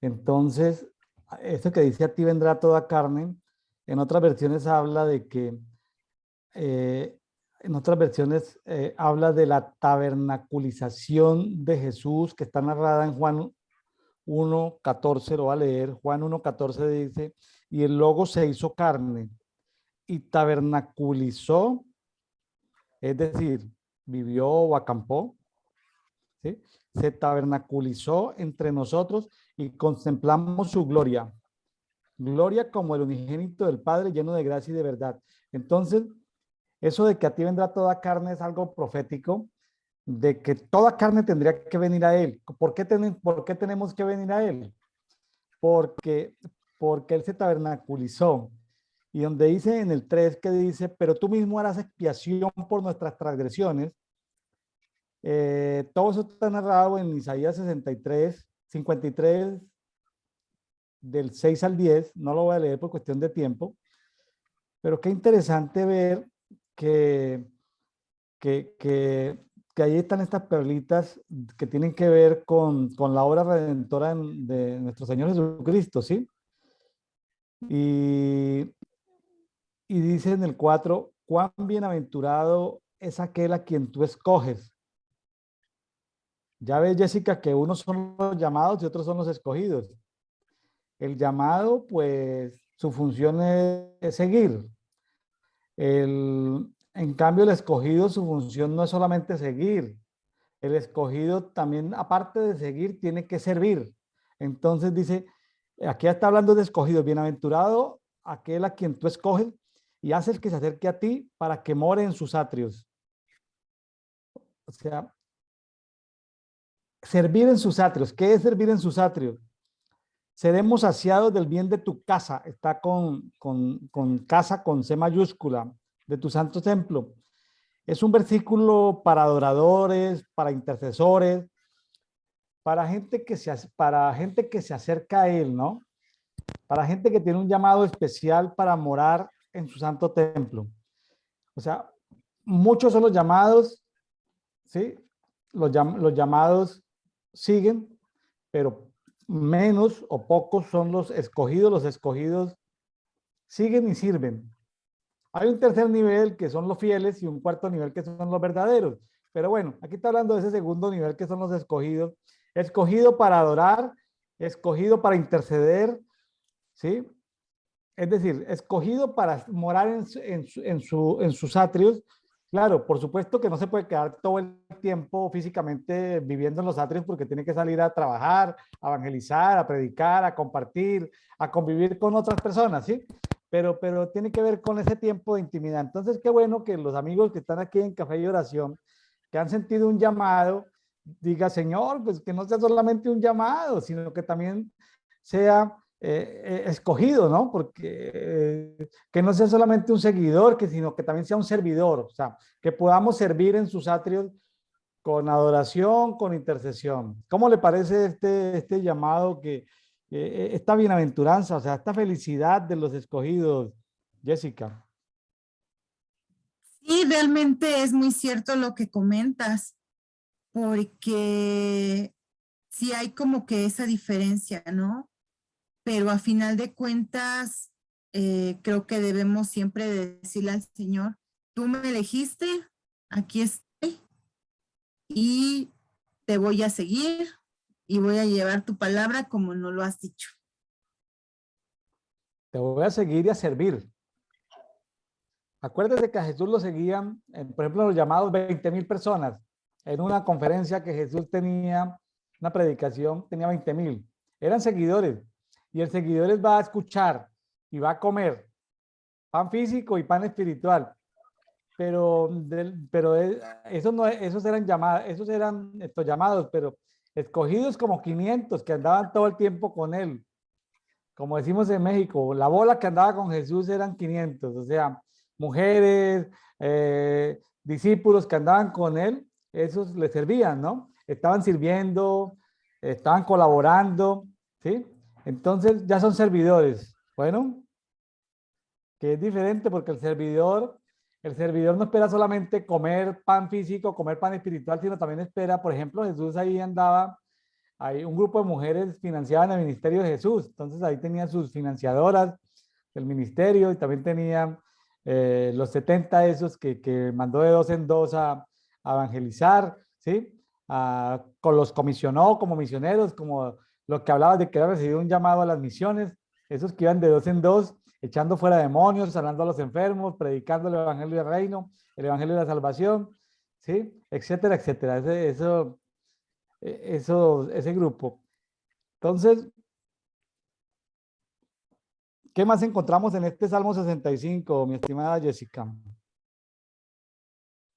Entonces, eso que dice a ti vendrá toda carne, en otras versiones habla de que, en otras versiones habla de la tabernaculización de Jesús que está narrada en Juan 1:14, lo va a leer. Juan 1:14 dice, y el Logo se hizo carne y tabernaculizó es decir, vivió o acampó, ¿sí? Se tabernaculizó entre nosotros y contemplamos su gloria. Gloria como el unigénito del Padre, lleno de gracia y de verdad. Entonces, eso de que a ti vendrá toda carne es algo profético, de que toda carne tendría que venir a Él. ¿Por qué tenemos que venir a Él? Porque, porque Él se tabernaculizó. Y donde dice en el 3 que dice, pero tú mismo harás expiación por nuestras transgresiones, todo eso está narrado en Isaías 63, 53, del 6 al 10, no lo voy a leer por cuestión de tiempo, pero qué interesante ver que, que, que, que ahí están estas perlitas que tienen que ver con la obra redentora de nuestro Señor Jesucristo, ¿sí? Y, y dice en el 4, cuán bienaventurado es aquel a quien tú escoges. Ya ves, Jessica, que unos son los llamados y otros son los escogidos. El llamado, pues, su función es seguir. En cambio, el escogido, su función no es solamente seguir. El escogido también, aparte de seguir, tiene que servir. Entonces dice, aquí está hablando de escogido, bienaventurado aquel a quien tú escoges y haces que se acerque a ti para que more en sus atrios. O sea, servir en sus atrios. ¿Qué es servir en sus atrios? Seremos saciados del bien de tu casa. Está con casa con C mayúscula, de tu santo templo. Es un versículo para adoradores, para intercesores, para gente que se acerca a Él, ¿no? Para gente que tiene un llamado especial para morar en su santo templo. O sea, muchos son los llamados, ¿sí? Los llamados siguen, pero menos o pocos son los escogidos. Los escogidos siguen y sirven. Hay un tercer nivel que son los fieles y un cuarto nivel que son los verdaderos. Pero bueno, aquí está hablando de ese segundo nivel que son los escogidos. Escogido para adorar, escogido para interceder, ¿sí? Es decir, escogido para morar en sus atrios. Claro, por supuesto que no se puede quedar todo el tiempo físicamente viviendo en los atrios porque tiene que salir a trabajar, a evangelizar, a predicar, a compartir, a convivir con otras personas, ¿sí? Pero tiene que ver con ese tiempo de intimidad. Entonces, qué bueno que los amigos que están aquí en Café y Oración, que han sentido un llamado, diga, Señor, pues que no sea solamente un llamado, sino que también sea escogido, ¿no? Porque que no sea solamente un seguidor, sino que también sea un servidor, o sea, que podamos servir en sus atrios con adoración, con intercesión. ¿Cómo le parece este llamado esta bienaventuranza, o sea, esta felicidad de los escogidos, Jessica? Sí, realmente es muy cierto lo que comentas, porque sí hay como que esa diferencia, ¿no? Pero a final de cuentas, creo que debemos siempre decirle al Señor, tú me elegiste, aquí estoy y te voy a seguir y voy a llevar tu palabra como no lo has dicho. Te voy a seguir y a servir. Acuérdate que a Jesús lo seguían, por ejemplo, los llamados 20,000 personas. En una conferencia que Jesús tenía, una predicación, tenía 20,000. Eran seguidores. Y el seguidor va a escuchar y va a comer pan físico y pan espiritual. Pero eso no, esos eran estos llamados, pero escogidos como 500 que andaban todo el tiempo con él. Como decimos en México, la bola que andaba con Jesús eran 500, o sea, mujeres, discípulos que andaban con él, esos le servían, ¿no? Estaban sirviendo, estaban colaborando, ¿sí? Entonces ya son servidores. Bueno, que es diferente porque el servidor no espera solamente comer pan físico, comer pan espiritual, sino también espera, por ejemplo, Jesús ahí andaba, hay un grupo de mujeres financiadas en el ministerio de Jesús, entonces ahí tenía sus financiadoras del ministerio y también tenía los 70 esos que mandó de dos en dos a evangelizar, ¿sí? Los comisionó como misioneros, como lo que hablaba de que había recibido un llamado a las misiones, esos que iban de dos en dos echando fuera demonios, sanando a los enfermos, predicando el evangelio del reino, el evangelio de la salvación, ¿sí? Etcétera, etcétera. Ese grupo. Entonces, ¿qué más encontramos en este Salmo 65, mi estimada Jessica?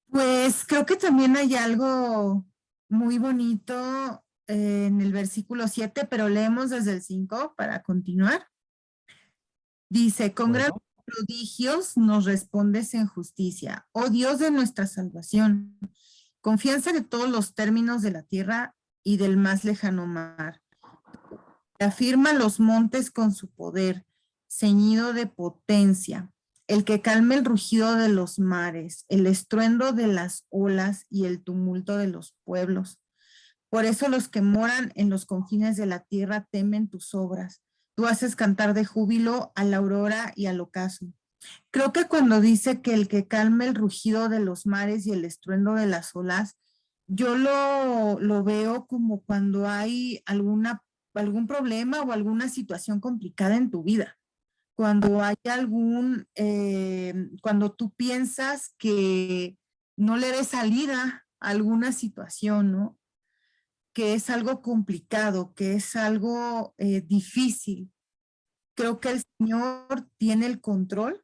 Pues creo que también hay algo muy bonito en el versículo 7, pero leemos desde el 5 para continuar. Dice, con grandes Bueno, prodigios nos respondes en justicia, oh Dios de nuestra salvación, confianza de todos los términos de la tierra y del más lejano mar. Afirma los montes con su poder, ceñido de potencia, el que calma el rugido de los mares, el estruendo de las olas y el tumulto de los pueblos. Por eso los que moran en los confines de la tierra temen tus obras. Tú haces cantar de júbilo a la aurora y al ocaso. Creo que cuando dice que el que calma el rugido de los mares y el estruendo de las olas, yo lo veo como cuando hay algún problema o alguna situación complicada en tu vida. Cuando hay cuando tú piensas que no le ves salida a alguna situación, ¿no? Que es algo complicado, que es algo difícil. Creo que el Señor tiene el control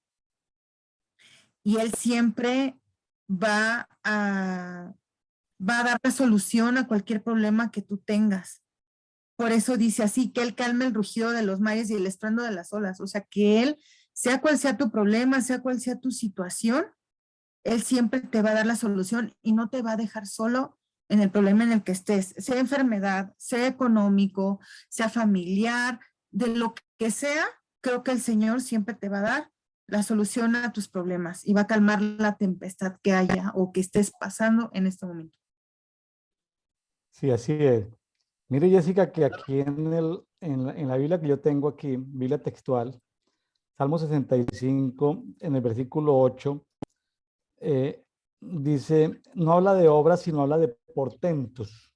y Él siempre va a, va a dar la solución a cualquier problema que tú tengas. Por eso dice así, que Él calme el rugido de los mares y el estruendo de las olas. O sea, que Él, sea cual sea tu problema, sea cual sea tu situación, Él siempre te va a dar la solución y no te va a dejar solo en el problema en el que estés, sea enfermedad, sea económico, sea familiar, de lo que sea, creo que el Señor siempre te va a dar la solución a tus problemas y va a calmar la tempestad que haya o que estés pasando en este momento. sí, así es. Mire, Jessica, que aquí en la Biblia que yo tengo aquí, Biblia textual, Salmo 65, en el versículo 8, dice, no habla de obras, sino habla de portentos.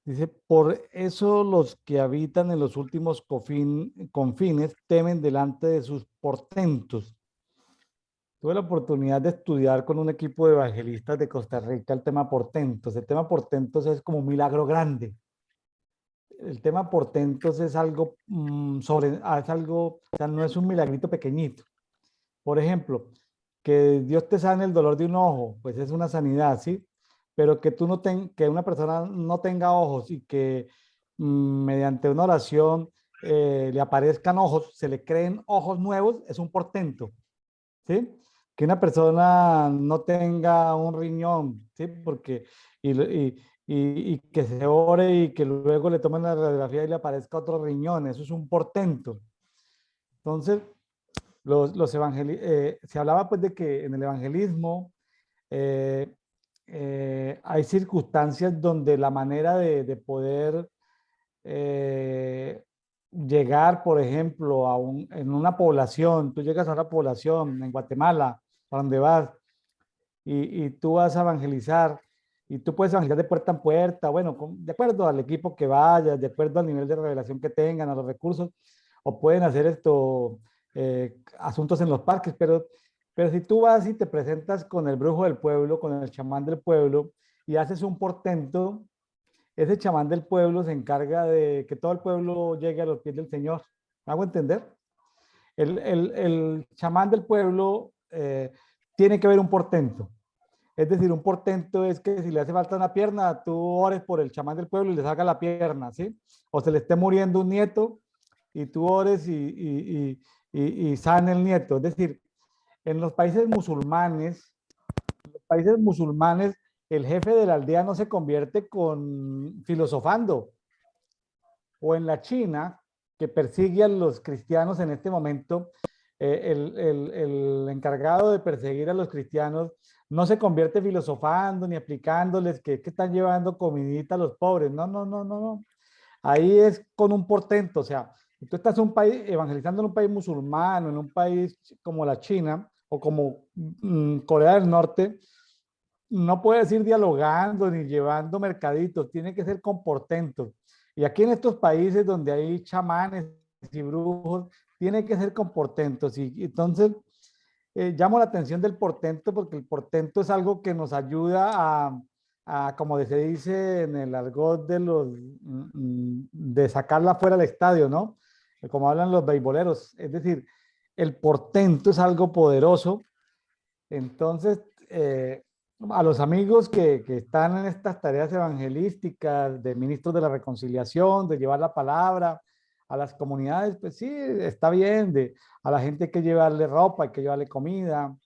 Dice, por eso los que habitan en los últimos confines temen delante de sus portentos. Tuve la oportunidad de estudiar con un equipo de evangelistas de Costa Rica el tema portentos. El tema portentos es como un milagro grande. El tema portentos es algo es algo, o sea, no es un milagrito pequeñito. Por ejemplo, que Dios te sane el dolor de un ojo, pues es una sanidad, ¿sí? Pero que que una persona no tenga ojos y que mediante una oración le aparezcan ojos, se le creen ojos nuevos, es un portento, ¿sí? Que una persona no tenga un riñón, ¿sí? Porque, y que se ore y que luego le tomen la radiografía y le aparezca otro riñón, eso es un portento. Entonces, se hablaba pues de que en el evangelismo eh, hay circunstancias donde la manera de poder eh, llegar, por ejemplo, en una población, tú llegas a una población en Guatemala, a donde vas, y tú vas a evangelizar, y tú puedes evangelizar de puerta en puerta, bueno, de acuerdo al equipo que vayas, de acuerdo al nivel de revelación que tengan, a los recursos, o pueden hacer asuntos en los parques, pero si tú vas y te presentas con el brujo del pueblo, con el chamán del pueblo, y haces un portento, ese chamán del pueblo se encarga de que todo el pueblo llegue a los pies del Señor. ¿Me hago entender? El chamán del pueblo tiene que ver un portento. Es decir, un portento es que si le hace falta una pierna, tú ores por el chamán del pueblo y le salga la pierna, ¿sí? O se le esté muriendo un nieto y tú ores y sane el nieto. Es decir, en los países musulmanes, el jefe de la aldea no se convierte con filosofando. O en la China, que persigue a los cristianos en este momento, el encargado de perseguir a los cristianos no se convierte filosofando ni explicándoles que están llevando comidita a los pobres. No, no, no, no, no. Ahí es con un portento. O sea, si tú estás en un país, evangelizando en un país musulmán, en un país como la China o como Corea del Norte, no puedes ir dialogando ni llevando mercaditos, tiene que ser con portentos. Y aquí en estos países donde hay chamanes y brujos, tiene que ser con portentos. Y entonces llamo la atención del portento porque el portento es algo que nos ayuda como se dice en el argot de de sacarla fuera del estadio, ¿no? Como hablan los beisboleros. Es decir, el portento es algo poderoso. Entonces, a los amigos que están en estas tareas evangelísticas, de ministros de la reconciliación, de llevar la palabra a las comunidades, pues sí, está bien, a la gente hay que llevarle ropa, hay que llevarle comida,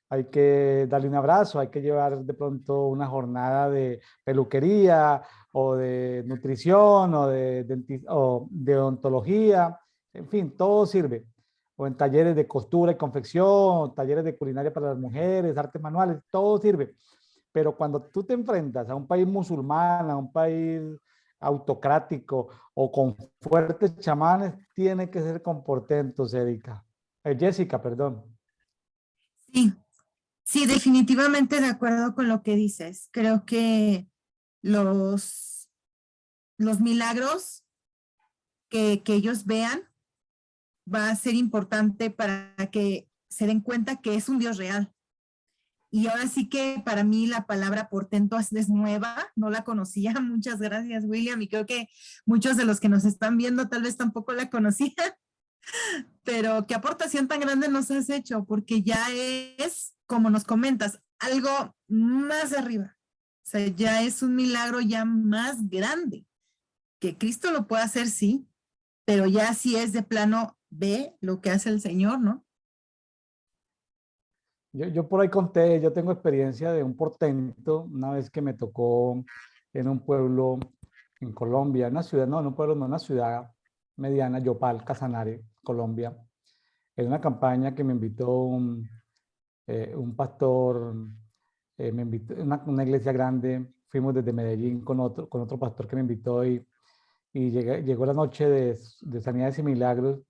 hay que darle un abrazo, hay que llevar de pronto una jornada de peluquería o de nutrición o de odontología, en fin, todo sirve. O en talleres de costura y confección, talleres de culinaria para las mujeres, artes manuales, todo sirve. Pero cuando tú te enfrentas a un país musulmán, a un país autocrático o con fuertes chamanes, tiene que ser con portentos, Erika. Jessica, perdón. Sí, sí, definitivamente de acuerdo con lo que dices. Creo que los, los milagros que ellos vean va a ser importante para que se den cuenta que es un Dios real. Y ahora sí que para mí la palabra portento es nueva, no la conocía. Muchas gracias, William. Y creo que muchos de los que nos están viendo tal vez tampoco la conocían, pero qué aportación tan grande nos has hecho, porque ya es, como nos comentas, algo más arriba. O sea, ya es un milagro ya más grande. Que Cristo lo puede hacer, sí, pero ya sí es de plano, ve lo que hace el Señor, ¿no? Yo por ahí conté, yo tengo experiencia de un portento, una vez que me tocó en un pueblo en Colombia, una ciudad, no, en un pueblo, no, una ciudad mediana, Yopal, Casanare, Colombia. En una campaña que me invitó un pastor, me invitó, una iglesia grande, fuimos desde Medellín con otro pastor que me invitó y llegó la noche de sanidades y milagros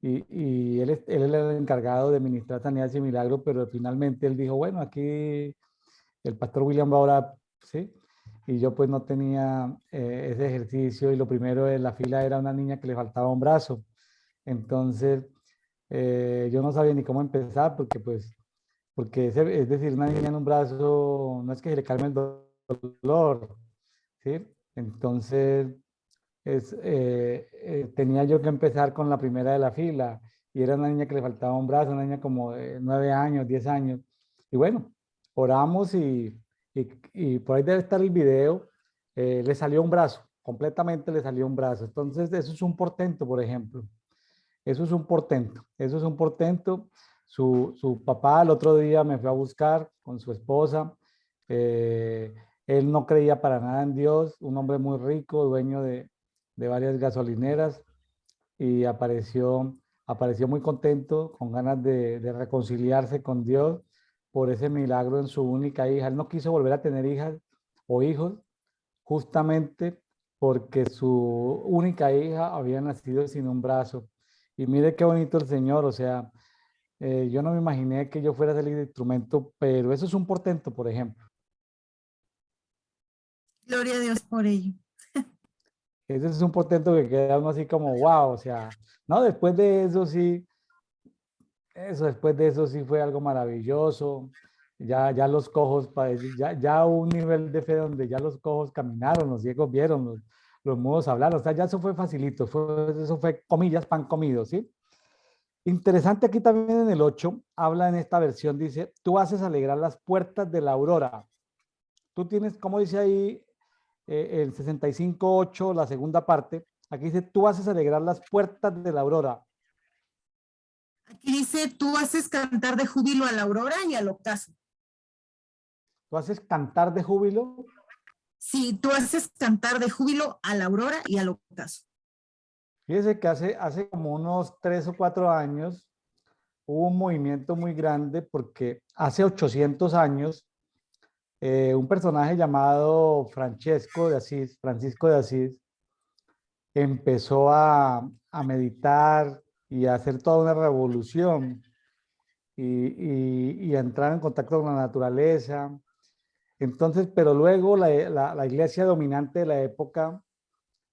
y él era el encargado de ministrar sanidades y milagros, pero finalmente él dijo, bueno, aquí el pastor William va a orar, ¿sí? Y yo pues no tenía ese ejercicio y lo primero en la fila era una niña que le faltaba un brazo. Entonces, yo no sabía ni cómo empezar porque pues, es decir, una niña en un brazo no es que se le calme el dolor, ¿sí? Entonces, tenía yo que empezar con la primera de la fila y era una niña que le faltaba un brazo, una niña como de 9 años, 10 años. Y bueno, oramos y por ahí debe estar el video, le salió un brazo, completamente le salió un brazo. Entonces, eso es un portento, por ejemplo. Eso es un portento, eso es un portento. Su papá el otro día me fue a buscar con su esposa. eh, Él no creía para nada en Dios, un hombre muy rico, dueño de varias gasolineras y apareció muy contento, con ganas de reconciliarse con Dios por ese milagro en su única hija. Él no quiso volver a tener hijas o hijos justamente porque su única hija había nacido sin un brazo. Y mire qué bonito el Señor, o sea, yo no me imaginé que yo fuera a salir de instrumento, pero eso es un portento, por ejemplo. Gloria a Dios por ello. Ese es un portento que queda uno así como, wow, o sea, no, después de eso sí, después de eso sí fue algo maravilloso. Ya los cojos, ya un nivel de fe donde ya los cojos caminaron, los ciegos vieron, los mudos hablaron, o sea, ya eso fue facilito, eso fue comillas, pan comido, ¿sí? Interesante aquí también en el 8 habla en esta versión, dice, tú haces alegrar las puertas de la aurora. Tú tienes, como dice ahí, el 65.8, la segunda parte, aquí dice, tú haces alegrar las puertas de la aurora. Aquí dice, tú haces cantar de júbilo a la aurora y al ocaso. Tú haces cantar de júbilo. Sí, tú haces cantar de júbilo a la aurora y al ocaso. Fíjese que hace como unos 3 o 4 años hubo un movimiento muy grande porque hace 800 años un personaje llamado Francisco de Asís, empezó a meditar y a hacer toda una revolución y a entrar en contacto con la naturaleza. Entonces, pero luego la iglesia dominante de la época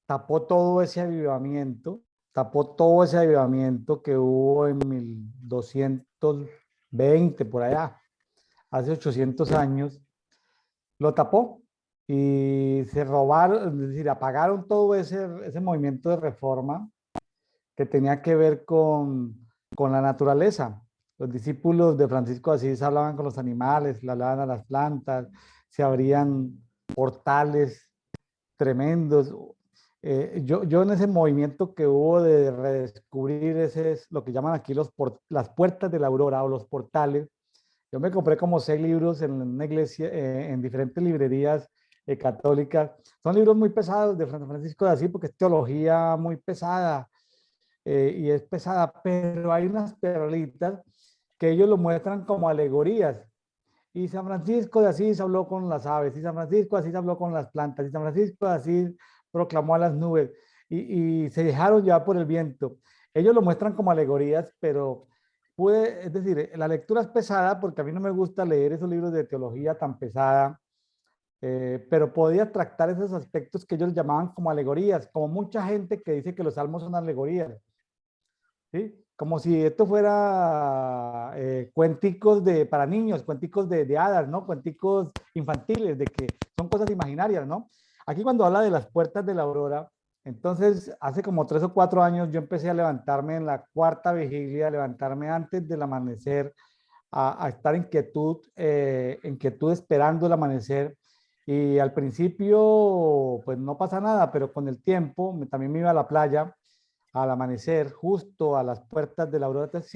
tapó todo ese avivamiento tapó todo ese avivamiento que hubo en 1220 por allá, hace 800 años, lo tapó y se robaron, es decir, apagaron todo ese movimiento de reforma que tenía que ver con la naturaleza. Los discípulos de Francisco de Asís hablaban con los animales, le hablaban a las plantas, se abrían portales tremendos. Yo en ese movimiento que hubo de redescubrir ese es lo que llaman aquí las puertas de la aurora o los portales. Yo me compré como 6 libros en una iglesia, en diferentes librerías católicas. Son libros muy pesados de Francisco de Asís porque es teología muy pesada y es pesada, pero hay unas perlitas que ellos lo muestran como alegorías. Y San Francisco de Asís habló con las aves, y San Francisco de Asís habló con las plantas, y San Francisco de Asís proclamó a las nubes, y se dejaron llevar por el viento. Ellos lo muestran como alegorías, pero es decir, la lectura es pesada porque a mí no me gusta leer esos libros de teología tan pesada, pero podía tractar esos aspectos que ellos llamaban como alegorías, como mucha gente que dice que los salmos son alegorías. ¿Sí? Como si esto fuera cuenticos para niños, cuenticos de hadas, ¿no? Cuenticos infantiles, de que son cosas imaginarias, ¿no? Aquí cuando habla de las puertas de la aurora, entonces hace como 3 o 4 años yo empecé a levantarme en la cuarta vigilia, a levantarme antes del amanecer, a estar en quietud esperando el amanecer. Y al principio, pues no pasa nada, pero con el tiempo también me iba a la playa al amanecer, justo a las puertas de la aurora, entonces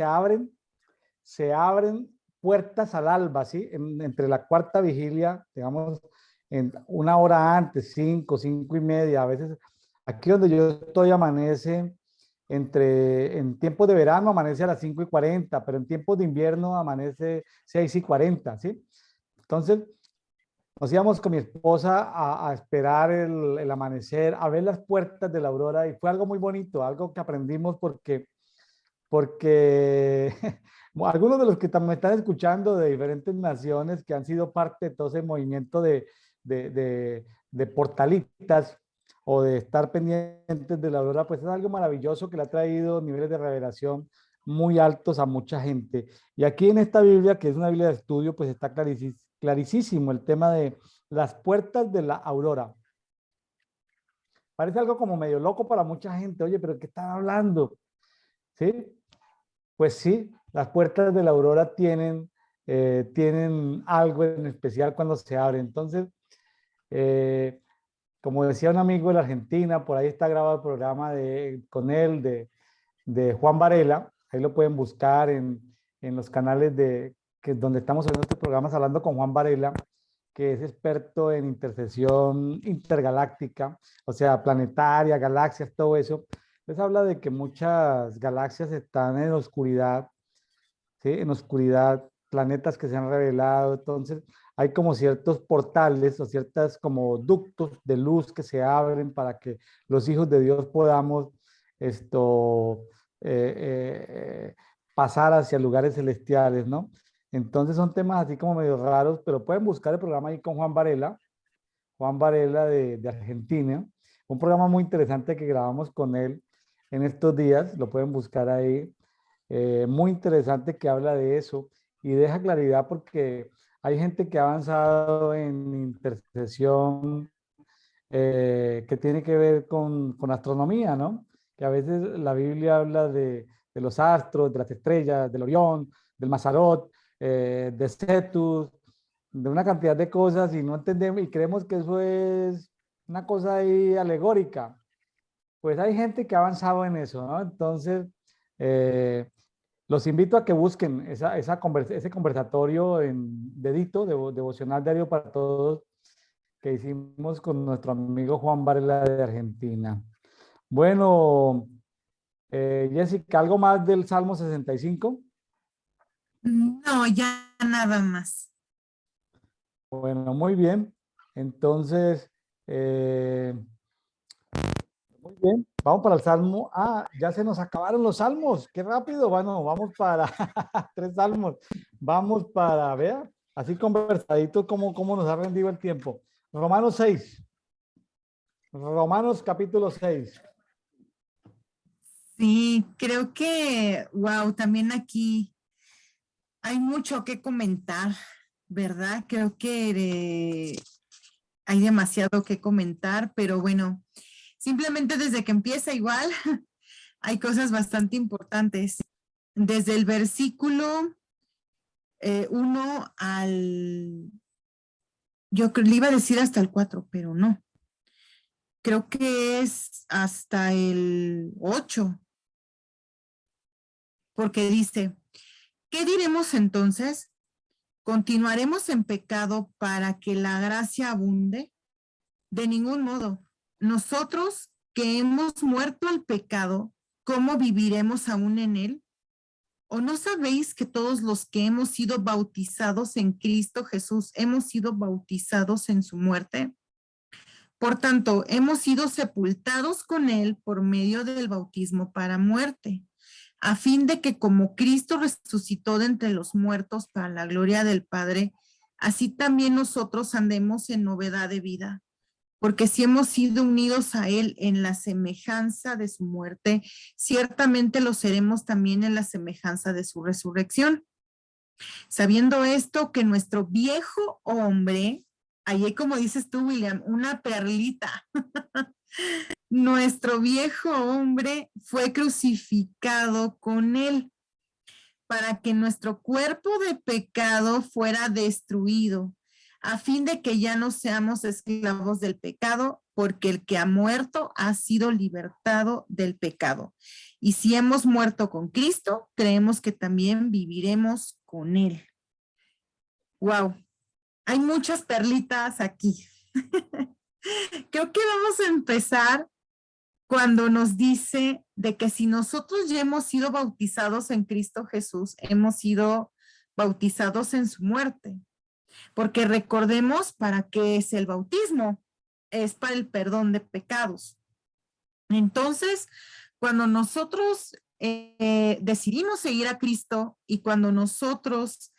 se abren puertas al alba, ¿sí? Entre la cuarta vigilia, digamos, en una hora antes, 5, 5:30, a veces, aquí donde yo estoy amanece, en tiempos de verano amanece a las 5:40, pero en tiempos de invierno amanece 6:40, ¿sí? Entonces, nos íbamos con mi esposa a esperar el amanecer, a ver las puertas de la aurora y fue algo muy bonito, algo que aprendimos porque algunos de los que me están escuchando de diferentes naciones que han sido parte de todo ese movimiento de portalitas o de estar pendientes de la aurora, pues es algo maravilloso que le ha traído niveles de revelación muy altos a mucha gente. Y aquí en esta Biblia, que es una Biblia de estudio, pues está clarísimo el tema de las puertas de la aurora. Parece algo como medio loco para mucha gente. Oye, pero ¿qué están hablando? ¿Sí? Pues sí, las puertas de la aurora tienen algo en especial cuando se abren. Entonces, como decía un amigo de la Argentina, por ahí está grabado el programa con él de Juan Varela. Ahí lo pueden buscar en los canales donde estamos haciendo estos programas hablando con Juan Varela, que es experto en intercesión intergaláctica, o sea, planetaria, galaxias, todo eso. Les habla de que muchas galaxias están en oscuridad, ¿sí? En oscuridad, planetas que se han revelado. Entonces, hay como ciertos portales o ciertas como ductos de luz que se abren para que los hijos de Dios podamos esto, pasar hacia lugares celestiales, ¿no? Entonces son temas así como medio raros, pero pueden buscar el programa ahí con Juan Varela de Argentina, un programa muy interesante que grabamos con él en estos días, lo pueden buscar ahí, muy interesante que habla de eso y deja claridad porque hay gente que ha avanzado en intercesión que tiene que ver con astronomía, ¿no? Que a veces la Biblia habla de los astros, de las estrellas, del Orión, del Mazarot, de Cetus, de una cantidad de cosas y no entendemos y creemos que eso es una cosa ahí alegórica. Pues hay gente que ha avanzado en eso, ¿no? Entonces, eh, los invito a que busquen ese conversatorio en dedito, devocional diario para todos, que hicimos con nuestro amigo Juan Varela de Argentina. Bueno, Jessica, ¿algo más del Salmo 65? No, ya nada más. Bueno, muy bien. Entonces, eh, muy bien. Vamos para el Salmo. Ah, ya se nos acabaron los salmos. Qué rápido. Bueno, vamos para 3 salmos. Vamos para, vea, así conversadito cómo nos ha rendido el tiempo. Romanos 6. Romanos capítulo 6. Sí, creo que, wow, también aquí hay mucho que comentar, ¿verdad? Creo que hay demasiado que comentar, pero bueno, simplemente desde que empieza igual, hay cosas bastante importantes. Desde el versículo 1 le iba a decir hasta el 4, pero no. Creo que es hasta el 8, porque dice, ¿qué diremos entonces? ¿Continuaremos en pecado para que la gracia abunde? De ningún modo. Nosotros que hemos muerto al pecado, ¿cómo viviremos aún en él? ¿O no sabéis que todos los que hemos sido bautizados en Cristo Jesús hemos sido bautizados en su muerte? Por tanto, hemos sido sepultados con él por medio del bautismo para muerte, a fin de que como Cristo resucitó de entre los muertos para la gloria del Padre, así también nosotros andemos en novedad de vida. Porque si hemos sido unidos a Él en la semejanza de su muerte, ciertamente lo seremos también en la semejanza de su resurrección. Sabiendo esto, que nuestro viejo hombre, ahí como dices tú, William, una perlita, nuestro viejo hombre fue crucificado con Él para que nuestro cuerpo de pecado fuera destruido, a fin de que ya no seamos esclavos del pecado, porque el que ha muerto ha sido libertado del pecado. Y si hemos muerto con Cristo, creemos que también viviremos con Él. Wow, hay muchas perlitas aquí. Creo que vamos a empezar cuando nos dice de que si nosotros ya hemos sido bautizados en Cristo Jesús, hemos sido bautizados en su muerte. Porque recordemos para qué es el bautismo. Es para el perdón de pecados. Entonces, cuando nosotros decidimos seguir a Cristo y cuando nosotros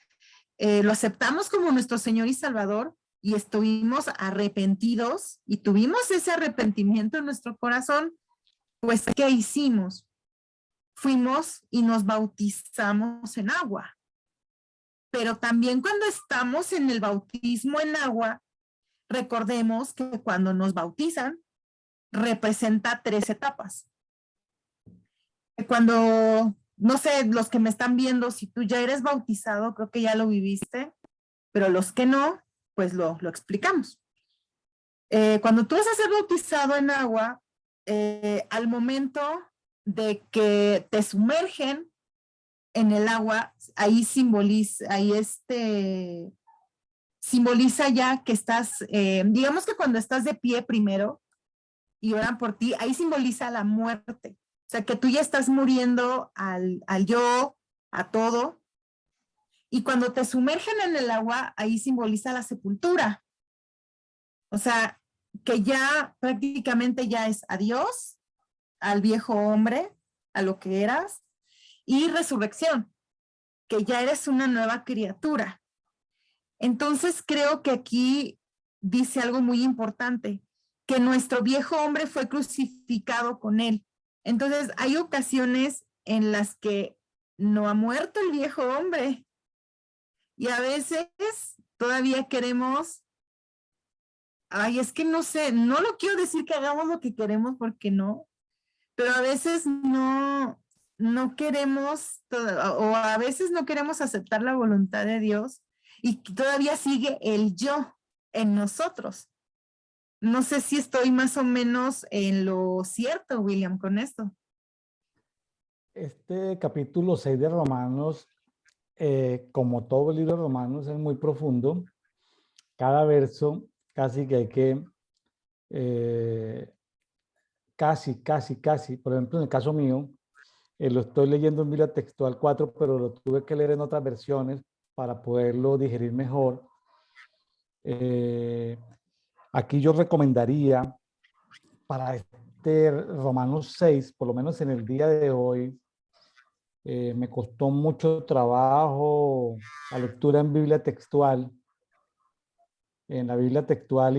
lo aceptamos como nuestro Señor y Salvador y estuvimos arrepentidos y tuvimos ese arrepentimiento en nuestro corazón, pues, ¿qué hicimos? Fuimos y nos bautizamos en agua. Pero también cuando estamos en el bautismo en agua, recordemos que cuando nos bautizan, representa 3 etapas. Cuando, no sé, los que me están viendo, si tú ya eres bautizado, creo que ya lo viviste, pero los que no, pues lo explicamos. Cuando tú vas a ser bautizado en agua, al momento de que te sumergen en el agua, ahí simboliza ya que estás, digamos que cuando estás de pie primero y oran por ti, ahí simboliza la muerte. O sea, que tú ya estás muriendo al yo, a todo. Y cuando te sumergen en el agua, ahí simboliza la sepultura. O sea, que ya prácticamente ya es adiós al viejo hombre, a lo que eras, y resurrección, que ya eres una nueva criatura. Entonces creo que aquí dice algo muy importante, que nuestro viejo hombre fue crucificado con él. Entonces hay ocasiones en las que no ha muerto el viejo hombre y a veces todavía queremos, ay, es que no sé, no lo quiero decir que hagamos lo que queremos porque no, pero a veces no queremos, o a veces no queremos aceptar la voluntad de Dios y todavía sigue el yo en nosotros. No sé si estoy más o menos en lo cierto, William, con esto. Este capítulo 6 de Romanos, como todo el libro de Romanos, es muy profundo. Cada verso casi que hay que, casi, por ejemplo, en el caso mío, lo estoy leyendo en Biblia Textual 4, pero lo tuve que leer en otras versiones para poderlo digerir mejor. Aquí yo recomendaría para este Romanos 6, por lo menos en el día de hoy, me costó mucho trabajo la lectura en Biblia textual, y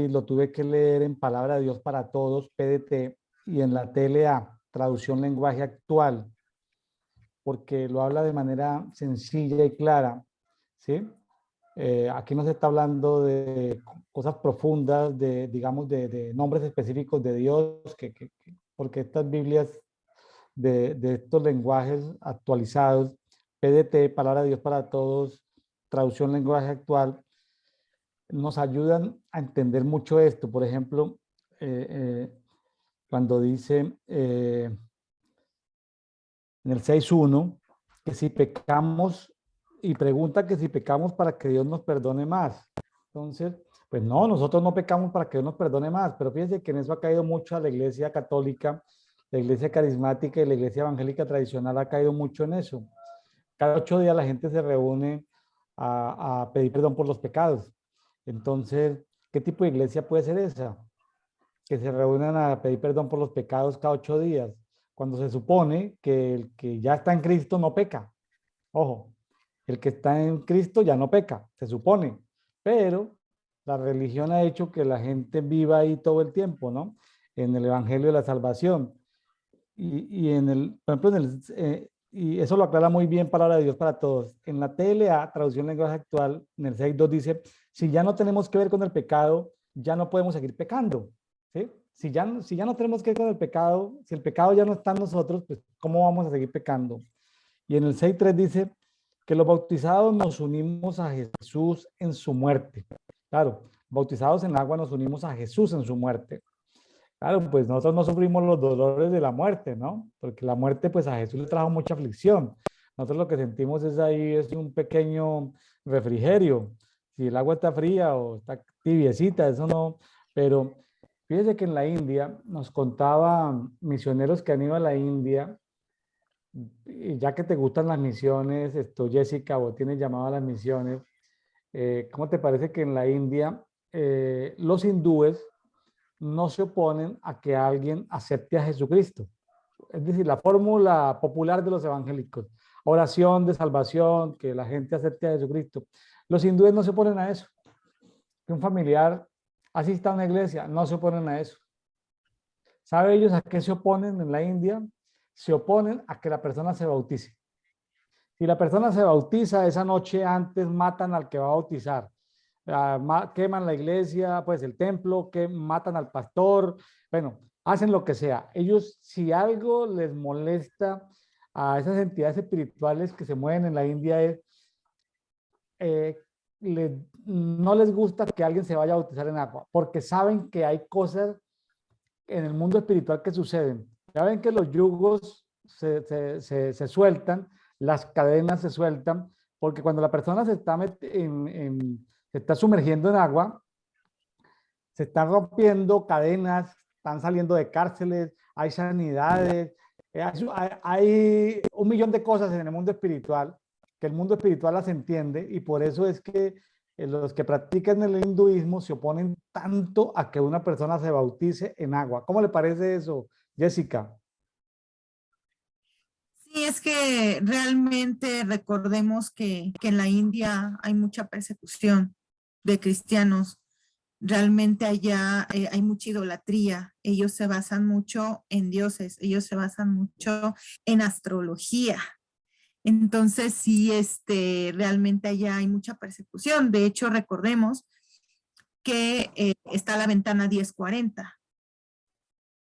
lo tuve que leer en Palabra de Dios para Todos, PDT, y en la TLA. traducción lenguaje actual, porque lo habla de manera sencilla y clara, ¿sí? Aquí no se está hablando de cosas profundas, digamos, de nombres específicos de Dios, porque estas Biblias de estos lenguajes actualizados, PDT, Palabra de Dios para Todos, traducción lenguaje actual, nos ayudan a entender mucho esto. Por ejemplo, cuando dice en el 6.1 que si pecamos, y pregunta que si pecamos para que Dios nos perdone más. Entonces, pues no, nosotros no pecamos para que Dios nos perdone más, pero fíjense que en eso ha caído mucho a la iglesia católica, la iglesia carismática y la iglesia evangélica tradicional ha caído mucho en eso. Cada 8 días la gente se reúne a pedir perdón por los pecados. Entonces, ¿qué tipo de iglesia puede ser esa? Que se reúnan a pedir perdón por los pecados cada 8 días, cuando se supone que el que ya está en Cristo no peca. Ojo, el que está en Cristo ya no peca, se supone, pero la religión ha hecho que la gente viva ahí todo el tiempo, ¿no? En el Evangelio de la Salvación. Y en el, por ejemplo, y eso lo aclara muy bien Palabra de Dios para Todos. En la TLA, traducción lenguaje actual, en el 6.2 dice, si ya no tenemos que ver con el pecado, ya no podemos seguir pecando, ¿sí? Si ya no tenemos que ver con el pecado, si el pecado ya no está en nosotros, pues ¿cómo vamos a seguir pecando? Y en el 6.3 dice que los bautizados nos unimos a Jesús en su muerte. Claro, bautizados en agua nos unimos a Jesús en su muerte. Claro, pues nosotros no sufrimos los dolores de la muerte, ¿no? Porque la muerte, pues a Jesús le trajo mucha aflicción. Nosotros lo que sentimos es ahí, es un pequeño refrigerio. Si el agua está fría o está tibiecita, eso no. Pero fíjese que en la India nos contaban misioneros que han ido a la India, y ya que te gustan las misiones, esto, Jessica, o tienes llamado a las misiones, ¿cómo te parece que en la India los hindúes no se oponen a que alguien acepte a Jesucristo? Es decir, la fórmula popular de los evangélicos, oración de salvación, que la gente acepte a Jesucristo. Los hindúes no se oponen a eso. Que un familiar asista a una iglesia, no se oponen a eso. ¿Sabe ellos a qué se oponen en la India? Se oponen a que la persona se bautice. Si la persona se bautiza, esa noche antes matan al que va a bautizar. Queman la iglesia, pues el templo, que matan al pastor, bueno, hacen lo que sea. Ellos, si algo les molesta a esas entidades espirituales que se mueven en la India, es, eh, no les gusta que alguien se vaya a bautizar en agua, porque saben que hay cosas en el mundo espiritual que suceden. Ya ven que los yugos se sueltan, las cadenas se sueltan, porque cuando la persona se está sumergiendo en agua, se están rompiendo cadenas, están saliendo de cárceles, hay sanidades, hay un millón de cosas en el mundo espiritual, que el mundo espiritual las entiende, y por eso es que los que practican el hinduismo se oponen tanto a que una persona se bautice en agua. ¿Cómo le parece eso, Jessica? Sí, es que realmente recordemos que en la India hay mucha persecución de cristianos. Realmente allá hay mucha idolatría. Ellos se basan mucho en dioses, ellos se basan mucho en astrología. Entonces, sí, realmente allá hay mucha persecución. De hecho, recordemos que está la ventana 1040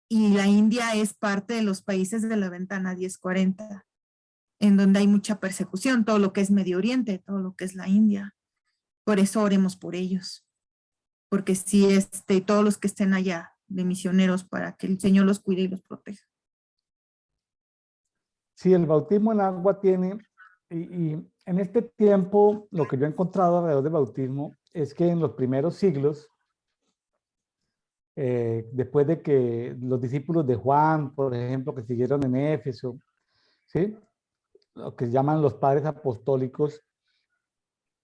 y la India es parte de los países de la ventana 1040, en donde hay mucha persecución, todo lo que es Medio Oriente, todo lo que es la India. Por eso oremos por ellos, porque sí, todos los que estén allá de misioneros, para que el Señor los cuide y los proteja. Sí, el bautismo en agua tiene, y en este tiempo lo que yo he encontrado alrededor del bautismo es que en los primeros siglos, después de que los discípulos de Juan, por ejemplo, que siguieron en Éfeso, ¿sí? Lo que llaman los padres apostólicos,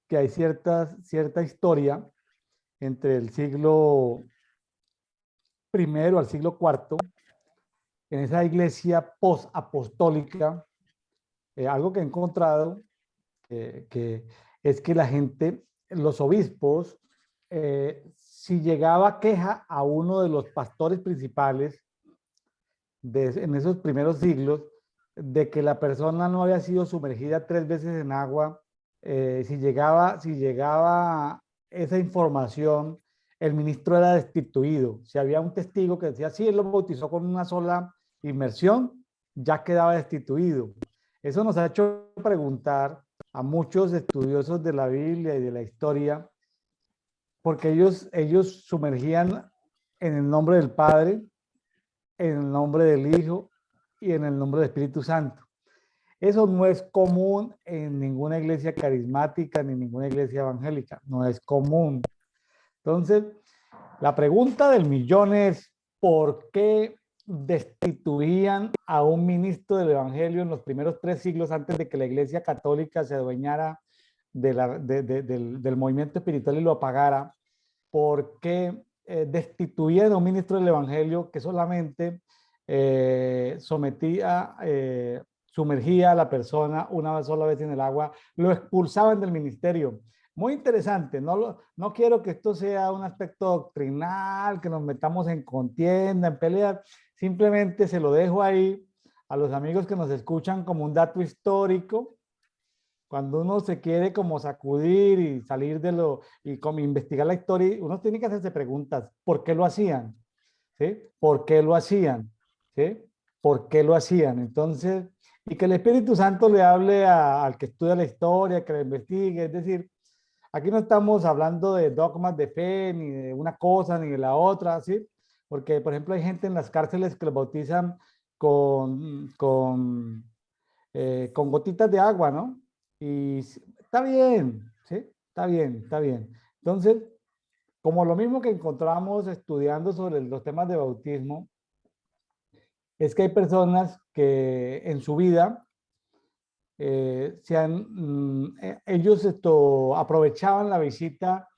que hay cierta historia entre el siglo primero al siglo cuarto, en esa iglesia post-apostólica, algo que he encontrado, que es que la gente, los obispos, si llegaba queja a uno de los pastores principales, en esos primeros siglos, de que la persona no había sido sumergida 3 veces en agua, si llegaba esa información, el ministro era destituido. Si había un testigo que decía, sí, él lo bautizó con una sola inmersión, ya quedaba destituido. Eso nos ha hecho preguntar a muchos estudiosos de la Biblia y de la historia, porque ellos sumergían en el nombre del Padre, en el nombre del Hijo y en el nombre del Espíritu Santo. Eso no es común en ninguna iglesia carismática ni ninguna iglesia evangélica, no es común. Entonces, la pregunta del millón es, ¿por qué destituían a un ministro del evangelio en los primeros 3 siglos antes de que la iglesia católica se adueñara del movimiento espiritual y lo apagara? ¿Por qué destituían a un ministro del evangelio que solamente sumergía a la persona una sola vez en el agua, lo expulsaban del ministerio? Muy interesante, no quiero que esto sea un aspecto doctrinal, que nos metamos en contienda, en pelea, simplemente se lo dejo ahí a los amigos que nos escuchan como un dato histórico. Cuando uno se quiere como sacudir y salir y como investigar la historia, uno tiene que hacerse preguntas, ¿por qué lo hacían? ¿Sí? ¿Por qué lo hacían? ¿Sí? ¿Por qué lo hacían? Entonces, y que el Espíritu Santo le hable al que estudia la historia, que la investigue, es decir, aquí no estamos hablando de dogmas de fe, ni de una cosa, ni de la otra, ¿sí? Porque, por ejemplo, hay gente en las cárceles que los bautizan con gotitas de agua, ¿no? Y está bien, ¿sí? Está bien, está bien. Entonces, como lo mismo que encontramos estudiando sobre los temas de bautismo, es que hay personas que en su vida ellos aprovechaban la visita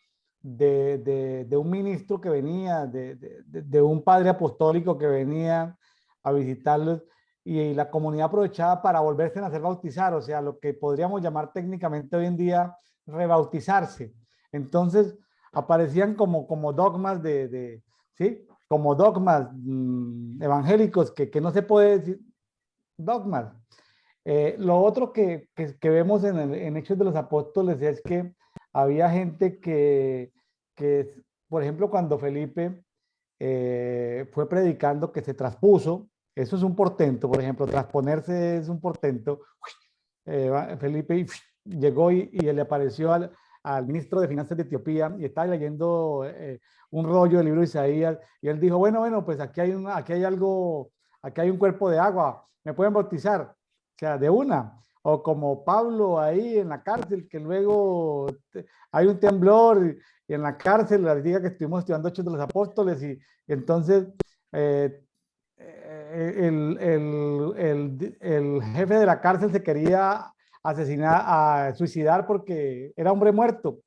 de un ministro que venía, de un padre apostólico que venía a visitarlos, y la comunidad aprovechaba para volverse a hacer bautizar, o sea, lo que podríamos llamar técnicamente hoy en día rebautizarse. Entonces, aparecían como dogmas ¿sí? Como dogmas evangélicos que no se puede decir dogmas. Lo otro que vemos en Hechos de los Apóstoles es que había gente por ejemplo, cuando Felipe fue predicando, que se traspuso, eso es un portento, por ejemplo, trasponerse es un portento. Felipe llegó y le apareció al ministro de Finanzas de Etiopía y estaba leyendo un rollo del libro de Isaías, y él dijo, bueno, pues aquí hay algo, aquí hay un cuerpo de agua, ¿me pueden bautizar? O sea, de una. O como Pablo ahí en la cárcel, que luego hay un temblor y en la cárcel, la diga que estuvimos estudiando Hechos de los Apóstoles, y entonces eh, el jefe de la cárcel se quería suicidar porque era hombre muerto.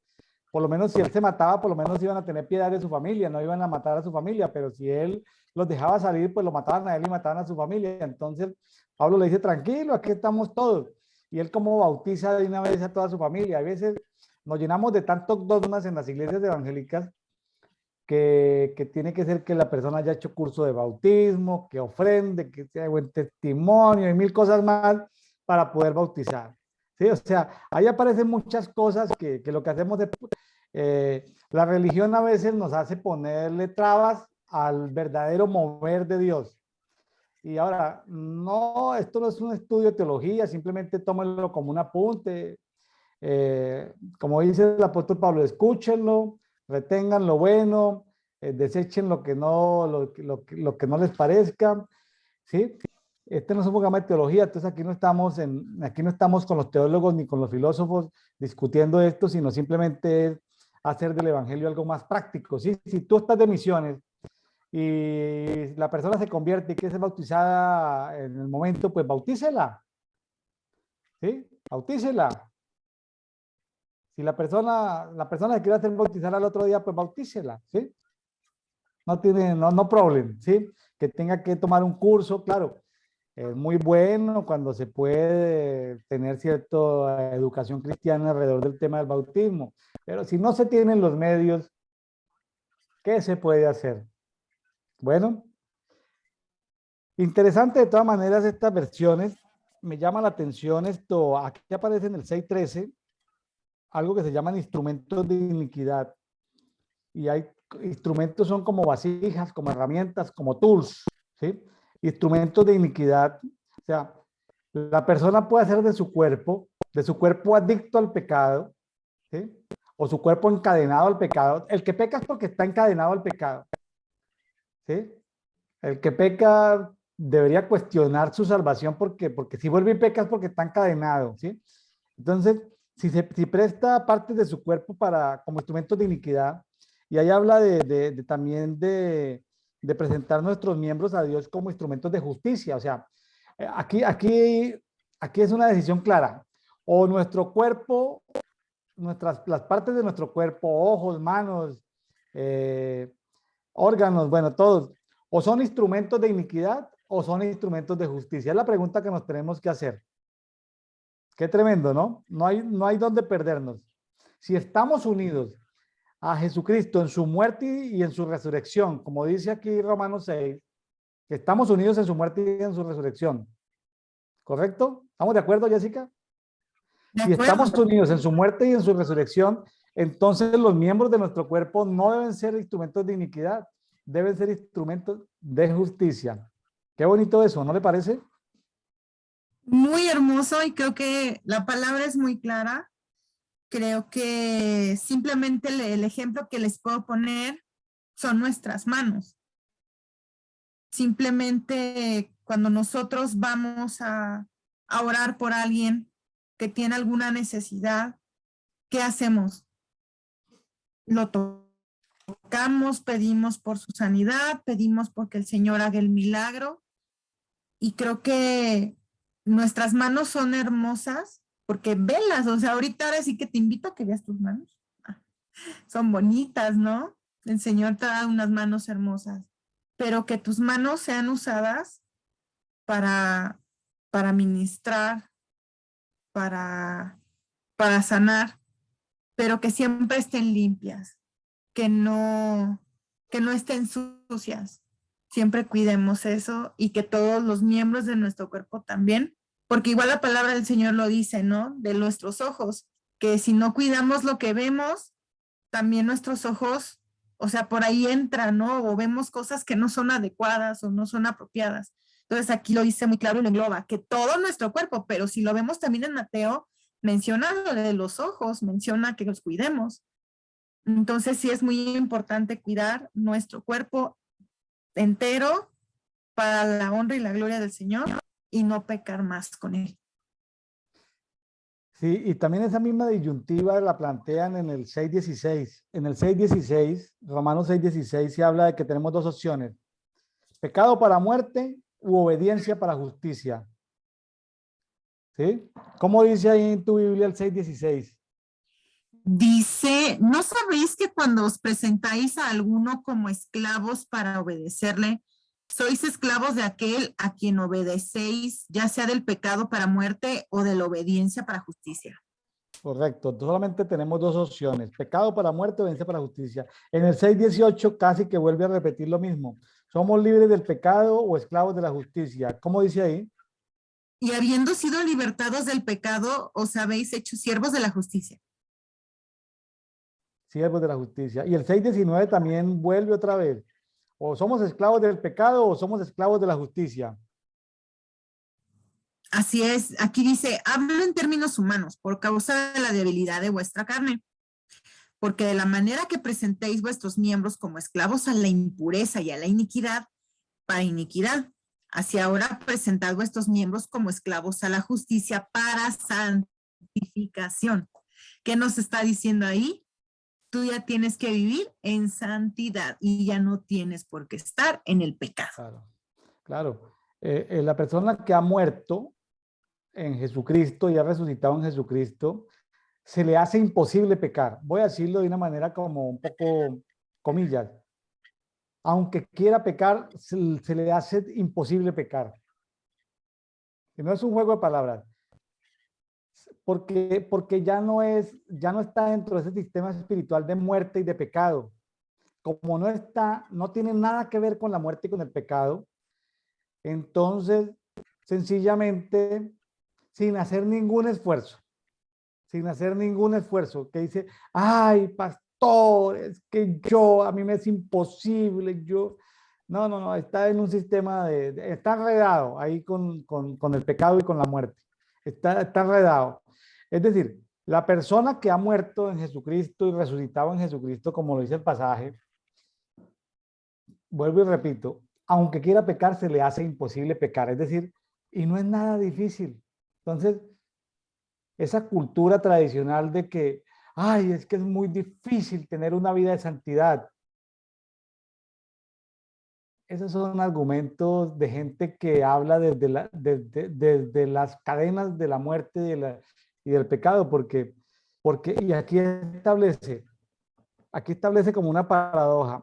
Por lo menos si él se mataba, por lo menos iban a tener piedad de su familia, no iban a matar a su familia, pero si él los dejaba salir, pues lo mataban a él y mataban a su familia. Entonces Pablo le dice, tranquilo, aquí estamos todos. Y él como bautiza de una vez a toda su familia. A veces nos llenamos de tantos dogmas en las iglesias evangélicas que tiene que ser que la persona haya hecho curso de bautismo, que ofrende, que sea buen testimonio y mil cosas más para poder bautizar. ¿Sí? O sea, ahí aparecen muchas cosas que lo que hacemos es, la religión a veces nos hace ponerle trabas al verdadero mover de Dios. Y ahora, no, esto no es un estudio de teología, simplemente tómenlo como un apunte. Como dice el apóstol Pablo, escúchenlo, retengan lo bueno, desechen lo que no les parezca, ¿sí? Este no es un programa de teología, entonces aquí no estamos con los teólogos ni con los filósofos discutiendo esto, sino simplemente es hacer del evangelio algo más práctico, ¿sí? Si tú estás de misiones y la persona se convierte y quiere ser bautizada en el momento, pues bautícela, ¿sí? Bautícela. Si la persona que quiere hacer bautizar al otro día, pues bautícela, ¿sí? No problem, ¿sí? Que tenga que tomar un curso, claro, es muy bueno cuando se puede tener cierta educación cristiana alrededor del tema del bautismo, pero si no se tienen los medios, ¿qué se puede hacer? Bueno, Interesante de todas maneras estas versiones. Me llama la atención esto. Aquí aparece en el 6.13 algo que se llaman instrumentos de iniquidad. Y hay instrumentos, son como vasijas, como herramientas, como tools, ¿sí? Instrumentos de iniquidad. O sea, la persona puede hacer de su cuerpo adicto al pecado, ¿sí? O su cuerpo encadenado al pecado. El que peca es porque está encadenado al pecado, ¿sí? El que peca debería cuestionar su salvación porque si vuelve y peca es porque está encadenado, ¿sí? Entonces, si presta partes de su cuerpo como instrumentos de iniquidad, y ahí habla también de presentar nuestros miembros a Dios como instrumentos de justicia. O sea, aquí es una decisión clara. O nuestro cuerpo, las partes de nuestro cuerpo, ojos, manos, eh, órganos, bueno, todos, o son instrumentos de iniquidad o son instrumentos de justicia. Es la pregunta que nos tenemos que hacer. Qué tremendo, ¿no? No hay dónde perdernos. Si estamos unidos a Jesucristo en su muerte y en su resurrección, como dice aquí Romanos 6, que estamos unidos en su muerte y en su resurrección. ¿Correcto? ¿Estamos de acuerdo, Jessica? De Si estamos acuerdo. unidos en su muerte y en su resurrección, entonces los miembros de nuestro cuerpo no deben ser instrumentos de iniquidad, deben ser instrumentos de justicia. Qué bonito eso, ¿no le parece? Muy hermoso y creo que la palabra es muy clara. Creo que simplemente el ejemplo que les puedo poner son nuestras manos. Simplemente cuando nosotros vamos a orar por alguien que tiene alguna necesidad, ¿qué hacemos? Lo tocamos, pedimos por su sanidad, pedimos porque el Señor haga el milagro. Y creo que nuestras manos son hermosas porque velas, o sea, ahora sí que te invito a que veas tus manos. Son bonitas, ¿no? El Señor te da unas manos hermosas, pero que tus manos sean usadas para, para ministrar, para, para sanar, pero que siempre estén limpias, que no, que no estén sucias. Siempre cuidemos eso y que todos los miembros de nuestro cuerpo también, porque igual la palabra del Señor lo dice, ¿no? De nuestros ojos, que si no cuidamos lo que vemos, también nuestros ojos, o sea, por ahí entran, ¿no? O vemos cosas que no son adecuadas o no son apropiadas. Entonces aquí lo dice muy claro y lo engloba, que todo nuestro cuerpo, pero si lo vemos también en Mateo, menciona lo de los ojos, menciona que los cuidemos. Entonces sí es muy importante cuidar nuestro cuerpo entero para la honra y la gloria del Señor y no pecar más con él. Sí, y también esa misma disyuntiva la plantean en el 6.16. En el 6.16, Romanos 6.16, se habla de que tenemos dos opciones: pecado para muerte u obediencia para justicia. ¿Sí? ¿Cómo dice ahí en tu Biblia el 6.16? Dice, ¿no sabéis que cuando os presentáis a alguno como esclavos para obedecerle, sois esclavos de aquel a quien obedecéis, ya sea del pecado para muerte o de la obediencia para justicia? Correcto, solamente tenemos dos opciones: pecado para muerte o obediencia para justicia. En el 6.18 casi que vuelve a repetir lo mismo: somos libres del pecado o esclavos de la justicia. ¿Cómo dice ahí? Y habiendo sido libertados del pecado, os habéis hecho siervos de la justicia. Siervos de la justicia. Y el 6.19 también vuelve otra vez: o somos esclavos del pecado o somos esclavos de la justicia. Así es, aquí dice, hablo en términos humanos, por causa de la debilidad de vuestra carne, porque de la manera que presentéis vuestros miembros como esclavos a la impureza y a la iniquidad, para iniquidad, así ahora presentad vuestros miembros como esclavos a la justicia para santificación. ¿Qué nos está diciendo ahí? Tú ya tienes que vivir en santidad y ya no tienes por qué estar en el pecado. Claro, claro. La persona que ha muerto en Jesucristo y ha resucitado en Jesucristo, se le hace imposible pecar. Voy a decirlo de una manera como un poco comillas. Aunque quiera pecar, se le hace imposible pecar. Y no es un juego de palabras, porque ya no está dentro de ese sistema espiritual de muerte y de pecado. Como no tiene nada que ver con la muerte y con el pecado, Entonces, sencillamente, sin hacer ningún esfuerzo, que dice, ay, pastor, es que a mí me es imposible, no, está en un sistema está enredado ahí con el pecado y con la muerte, está enredado. Es decir, la persona que ha muerto en Jesucristo y resucitado en Jesucristo, como lo dice el pasaje, vuelvo y repito, aunque quiera pecar, se le hace imposible pecar, es decir, y no es nada difícil. Entonces, esa cultura tradicional de que, ay, es que es muy difícil tener una vida de santidad. Esos son argumentos de gente que habla desde las cadenas de la muerte y del pecado, y aquí establece como una paradoja.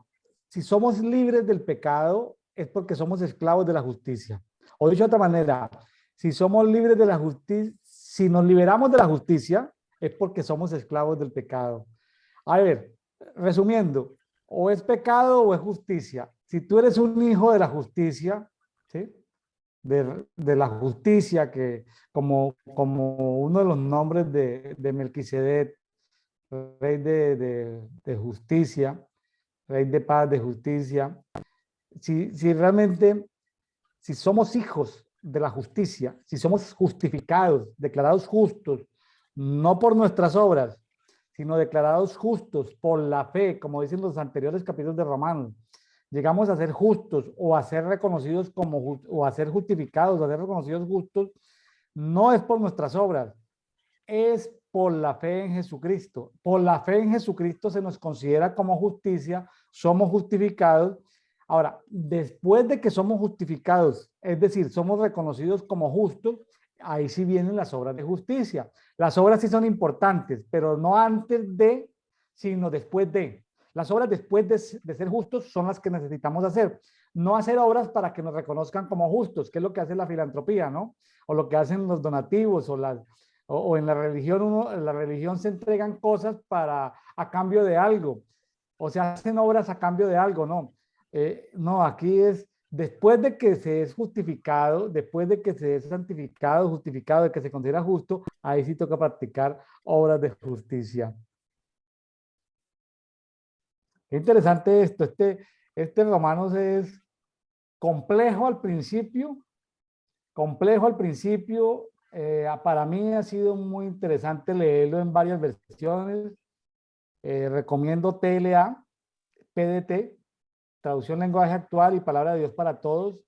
Si somos libres del pecado, es porque somos esclavos de la justicia. O dicho de otra manera, si somos libres de la justicia, si nos liberamos de la justicia, es porque somos esclavos del pecado. A ver, resumiendo, o es pecado o es justicia. Si tú eres un hijo de la justicia, ¿sí? De la justicia, que como uno de los nombres de Melquisedec, rey de justicia, rey de paz, de justicia, si realmente, si somos hijos de la justicia, si somos justificados, declarados justos, no por nuestras obras, sino declarados justos por la fe, como dicen los anteriores capítulos de Romanos, llegamos a ser justos o a ser reconocidos o a ser justificados, o a ser reconocidos justos, no es por nuestras obras, es por la fe en Jesucristo. Por la fe en Jesucristo se nos considera como justicia, somos justificados. Ahora, después de que somos justificados, es decir, somos reconocidos como justos, ahí sí vienen las obras de justicia. Las obras sí son importantes, pero no antes de, sino después de. Las obras después de ser justos son las que necesitamos hacer. No hacer obras para que nos reconozcan como justos, que es lo que hace la filantropía, ¿no? O lo que hacen los donativos o en la religión, en la religión se entregan cosas a cambio de algo, o se hacen obras a cambio de algo, no. No, aquí es después de que se es justificado, después de que se es santificado, justificado, de que se considera justo, ahí sí toca practicar obras de justicia. Qué interesante esto, este Romanos es complejo al principio. Para mí ha sido muy interesante leerlo en varias versiones. Recomiendo TLA, PDT, Traducción Lenguaje Actual y Palabra de Dios para Todos,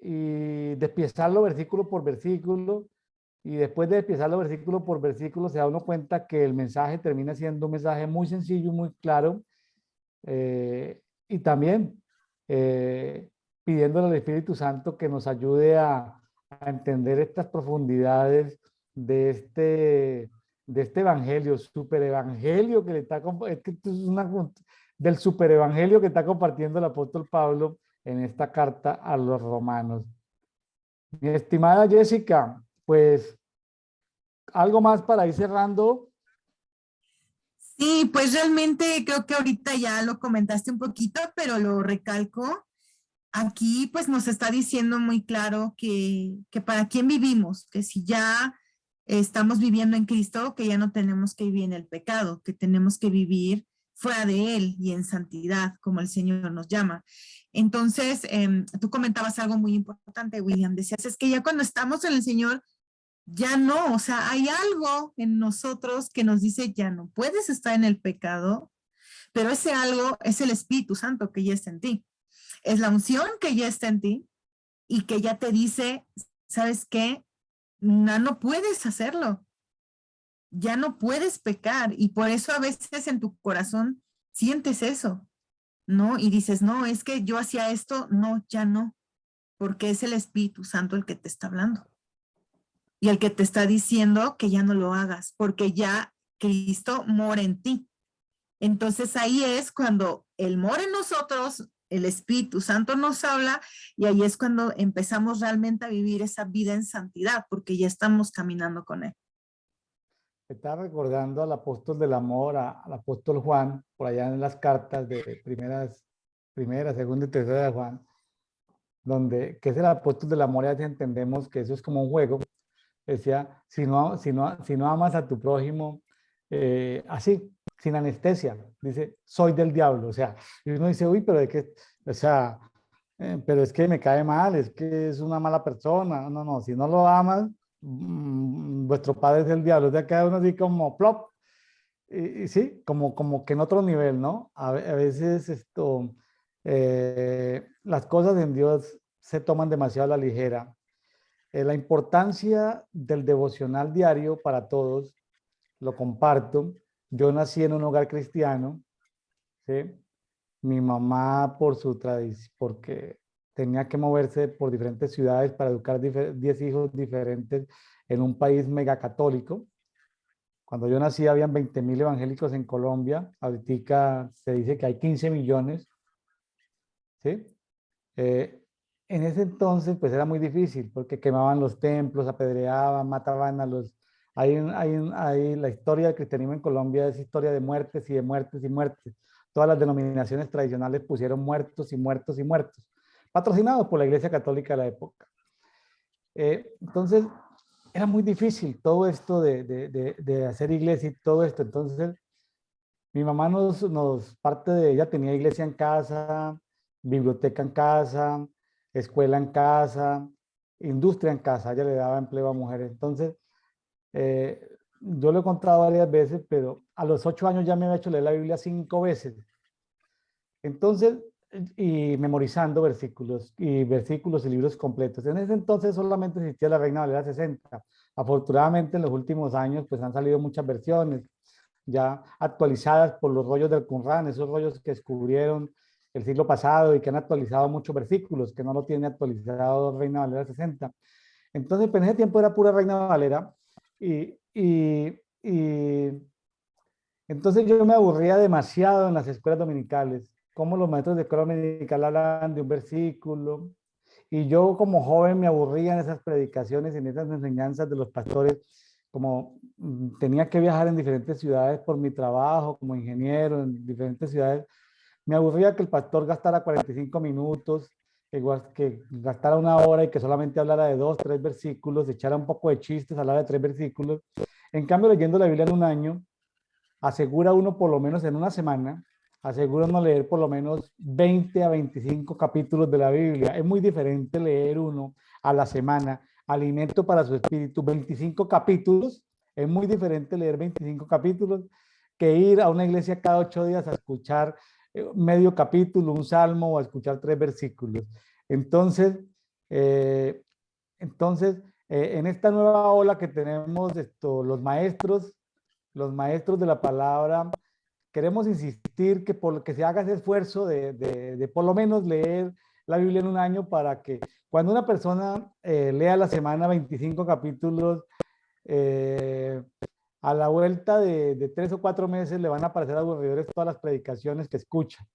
y despiezarlo versículo por versículo. Y después de despiezarlo versículo por versículo, se da uno cuenta que el mensaje termina siendo un mensaje muy sencillo, muy claro, y también pidiéndole al Espíritu Santo que nos ayude a entender estas profundidades de este evangelio, super evangelio que le está, es que esto es del super evangelio que está compartiendo el apóstol Pablo en esta carta a los romanos. Mi estimada Jessica, pues algo más para ir cerrando. Sí, pues realmente creo que ahorita ya lo comentaste un poquito, pero lo recalco. Aquí pues nos está diciendo muy claro que para quién vivimos, que si ya estamos viviendo en Cristo, que ya no tenemos que vivir en el pecado, que tenemos que vivir fuera de Él y en santidad, como el Señor nos llama. Entonces, tú comentabas algo muy importante, William, decías, es que ya cuando estamos en el Señor, ya no, o sea, hay algo en nosotros que nos dice, ya no puedes estar en el pecado, pero ese algo es el Espíritu Santo que ya está en ti. Es la unción que ya está en ti y que ya te dice, ¿sabes qué? No puedes hacerlo, ya no puedes pecar y por eso a veces en tu corazón sientes eso, ¿no? Y dices, no, es que yo hacía esto, no, ya no, porque es el Espíritu Santo el que te está hablando y el que te está diciendo que ya no lo hagas, porque ya Cristo mora en ti. Entonces ahí es cuando el mora en nosotros, el Espíritu Santo nos habla y ahí es cuando empezamos realmente a vivir esa vida en santidad, porque ya estamos caminando con Él. Está recordando al apóstol del amor, al apóstol Juan, por allá en las cartas de primera, segunda y tercera de Juan, que es el apóstol del amor, y a veces entendemos que eso es como un juego. Decía, si no amas a tu prójimo, así, sin anestesia, dice, soy del diablo. O sea, y uno dice, uy, pero de qué, o sea, pero es que me cae mal, es que es una mala persona. No, no, si no lo amas, vuestro padre es el diablo. O sea, queda uno así como plop. Y sí, como que en otro nivel, ¿no? A veces las cosas en Dios se toman demasiado a la ligera. La importancia del devocional diario para todos, lo comparto. Yo nací en un hogar cristiano, ¿sí? Mi mamá por su tradición, porque tenía que moverse por diferentes ciudades para educar 10 hijos diferentes en un país megacatólico. Cuando yo nací habían 20.000 evangélicos en Colombia, ahorita se dice que hay 15 millones, ¿sí? Eh, en ese entonces, pues era muy difícil porque quemaban los templos, apedreaban, mataban a los... La historia del cristianismo en Colombia es historia de muertes y de muertes y muertes. Todas las denominaciones tradicionales pusieron muertos y muertos y muertos, patrocinados por la Iglesia Católica de la época. Entonces, era muy difícil todo esto de hacer iglesia y todo esto. Entonces, mi mamá parte de ella tenía iglesia en casa, biblioteca en casa, escuela en casa, industria en casa, ella le daba empleo a mujeres. Entonces, yo lo he contado varias veces, pero a los 8 años ya me había hecho leer la Biblia 5 veces. Entonces, y memorizando versículos y libros completos. En ese entonces solamente existía la Reina Valera 60. Afortunadamente, en los últimos años, pues han salido muchas versiones ya actualizadas por los rollos del Qumran, esos rollos que descubrieron el siglo pasado y que han actualizado muchos versículos, que no lo tiene actualizado Reina Valera 60. Entonces, pues en ese tiempo era pura Reina Valera y entonces yo me aburría demasiado en las escuelas dominicales, como los maestros de escuela dominical hablaban de un versículo, y yo como joven me aburría en esas predicaciones, en esas enseñanzas de los pastores, como tenía que viajar en diferentes ciudades por mi trabajo como ingeniero en diferentes ciudades, me aburría que el pastor gastara 45 minutos, que gastara una hora y que solamente hablara de 2, 3 versículos, echara un poco de chistes, hablara de 3 versículos. En cambio, leyendo la Biblia en un año, asegura uno por lo menos en una semana, asegura uno leer por lo menos 20 a 25 capítulos de la Biblia. Es muy diferente leer uno a la semana, alimento para su espíritu, 25 capítulos. Es muy diferente leer 25 capítulos que ir a una iglesia cada 8 días a escuchar medio capítulo, un salmo o a escuchar 3 versículos. Entonces, eh, entonces en esta nueva ola que tenemos los maestros de la palabra, queremos insistir que se haga ese esfuerzo de por lo menos leer la Biblia en un año para que cuando una persona lea a la semana 25 capítulos, eh, a la vuelta de 3 o 4 meses le van a parecer aburridores todas las predicaciones que escucha,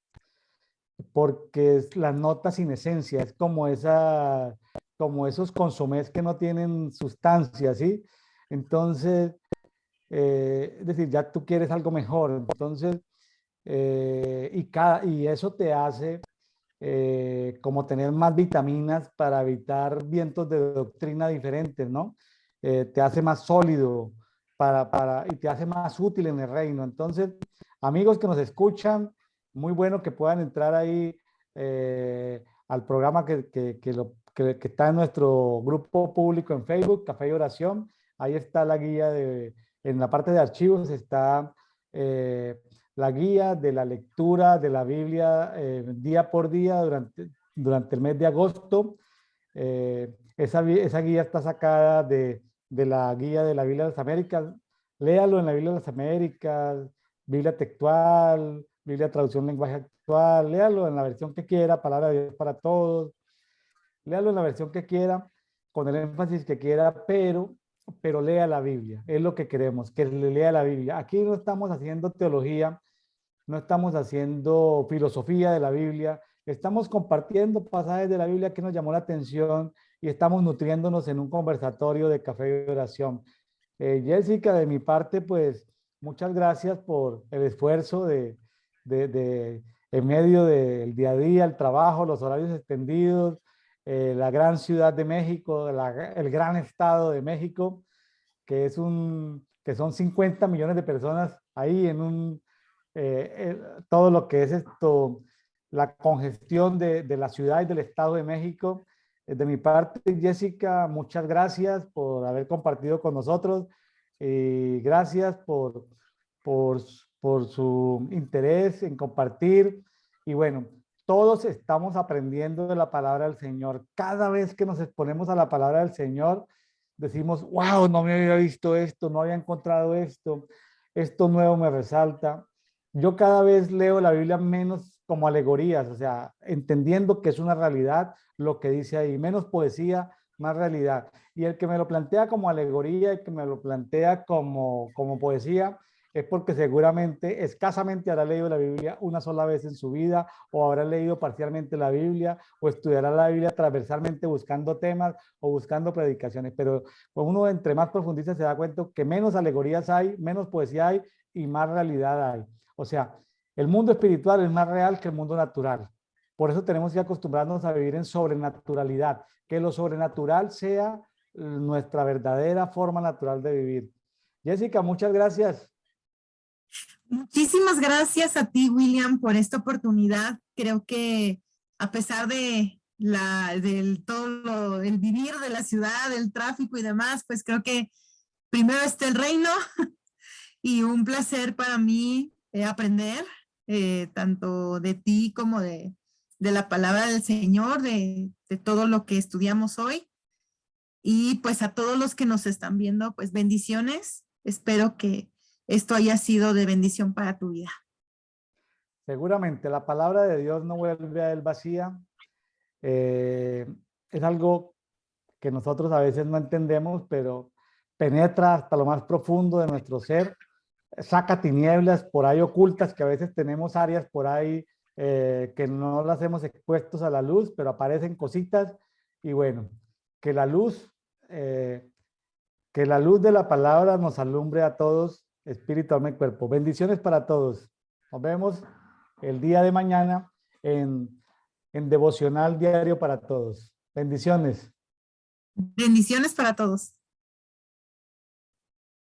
porque es la nota sin esencia, es como esos consomés que no tienen sustancia, ¿sí? Entonces, es decir, ya tú quieres algo mejor. Entonces, y eso te hace como tener más vitaminas para evitar vientos de doctrina diferentes, ¿no? Te hace más sólido y te hace más útil en el reino. Entonces, amigos que nos escuchan, muy bueno que puedan entrar ahí al programa que está en nuestro grupo público en Facebook, Café y Oración. Ahí está la guía en la parte de archivos está la guía de la lectura de la Biblia día por día durante el mes de agosto. Esa guía está sacada de la guía de la Biblia de las Américas. Léalo en la Biblia de las Américas, Biblia textual, Biblia traducción lenguaje actual. Léalo en la versión que quiera, Palabra de Dios para todos. Léalo en la versión que quiera, con el énfasis que quiera, pero lea la Biblia. Es lo que queremos, que le lea la Biblia. Aquí no estamos haciendo teología, no estamos haciendo filosofía de la Biblia, estamos compartiendo pasajes de la Biblia que nos llamó la atención y estamos nutriéndonos en un conversatorio de café y oración. Jessica, de mi parte, pues muchas gracias por el esfuerzo en medio del día a día, el trabajo, los horarios extendidos, la gran ciudad de México, el gran estado de México, que son 50 millones de personas ahí todo lo que es esto, la congestión de la ciudad y del estado de México. De mi parte, Jessica, muchas gracias por haber compartido con nosotros y gracias por, por su interés en compartir. Y bueno, todos estamos aprendiendo de la palabra del Señor. Cada vez que nos exponemos a la palabra del Señor, decimos, wow, no me había visto esto, no había encontrado esto nuevo me resalta. Yo cada vez leo la Biblia menos como alegorías, o sea, entendiendo que es una realidad lo que dice ahí, menos poesía, más realidad. Y el que me lo plantea como alegoría, el que me lo plantea como poesía, es porque seguramente, escasamente habrá leído la Biblia una sola vez en su vida, o habrá leído parcialmente la Biblia, o estudiará la Biblia transversalmente buscando temas o buscando predicaciones. Pero pues uno entre más profundiza se da cuenta que menos alegorías hay, menos poesía hay y más realidad hay. O sea, el mundo espiritual es más real que el mundo natural. Por eso tenemos que acostumbrarnos a vivir en sobrenaturalidad, que lo sobrenatural sea nuestra verdadera forma natural de vivir. Jessica, muchas gracias. Muchísimas gracias a ti, William, por esta oportunidad. Creo que a pesar de del todo el vivir de la ciudad, el tráfico y demás, pues creo que primero está el reino y un placer para mí aprender tanto de ti como de la palabra del Señor, de todo lo que estudiamos hoy. Y pues a todos los que nos están viendo, pues bendiciones. Espero que esto haya sido de bendición para tu vida. Seguramente la palabra de Dios no vuelve a él vacía. Es algo que nosotros a veces no entendemos, pero penetra hasta lo más profundo de nuestro ser, saca tinieblas por ahí ocultas, que a veces tenemos áreas por ahí que no las hemos expuestos a la luz, pero aparecen cositas. Y bueno, que la luz, que la luz de la palabra nos alumbre a todos, espíritu, alma y cuerpo. Bendiciones para todos. Nos vemos el día de mañana en Devocional Diario para Todos. Bendiciones. Bendiciones para todos.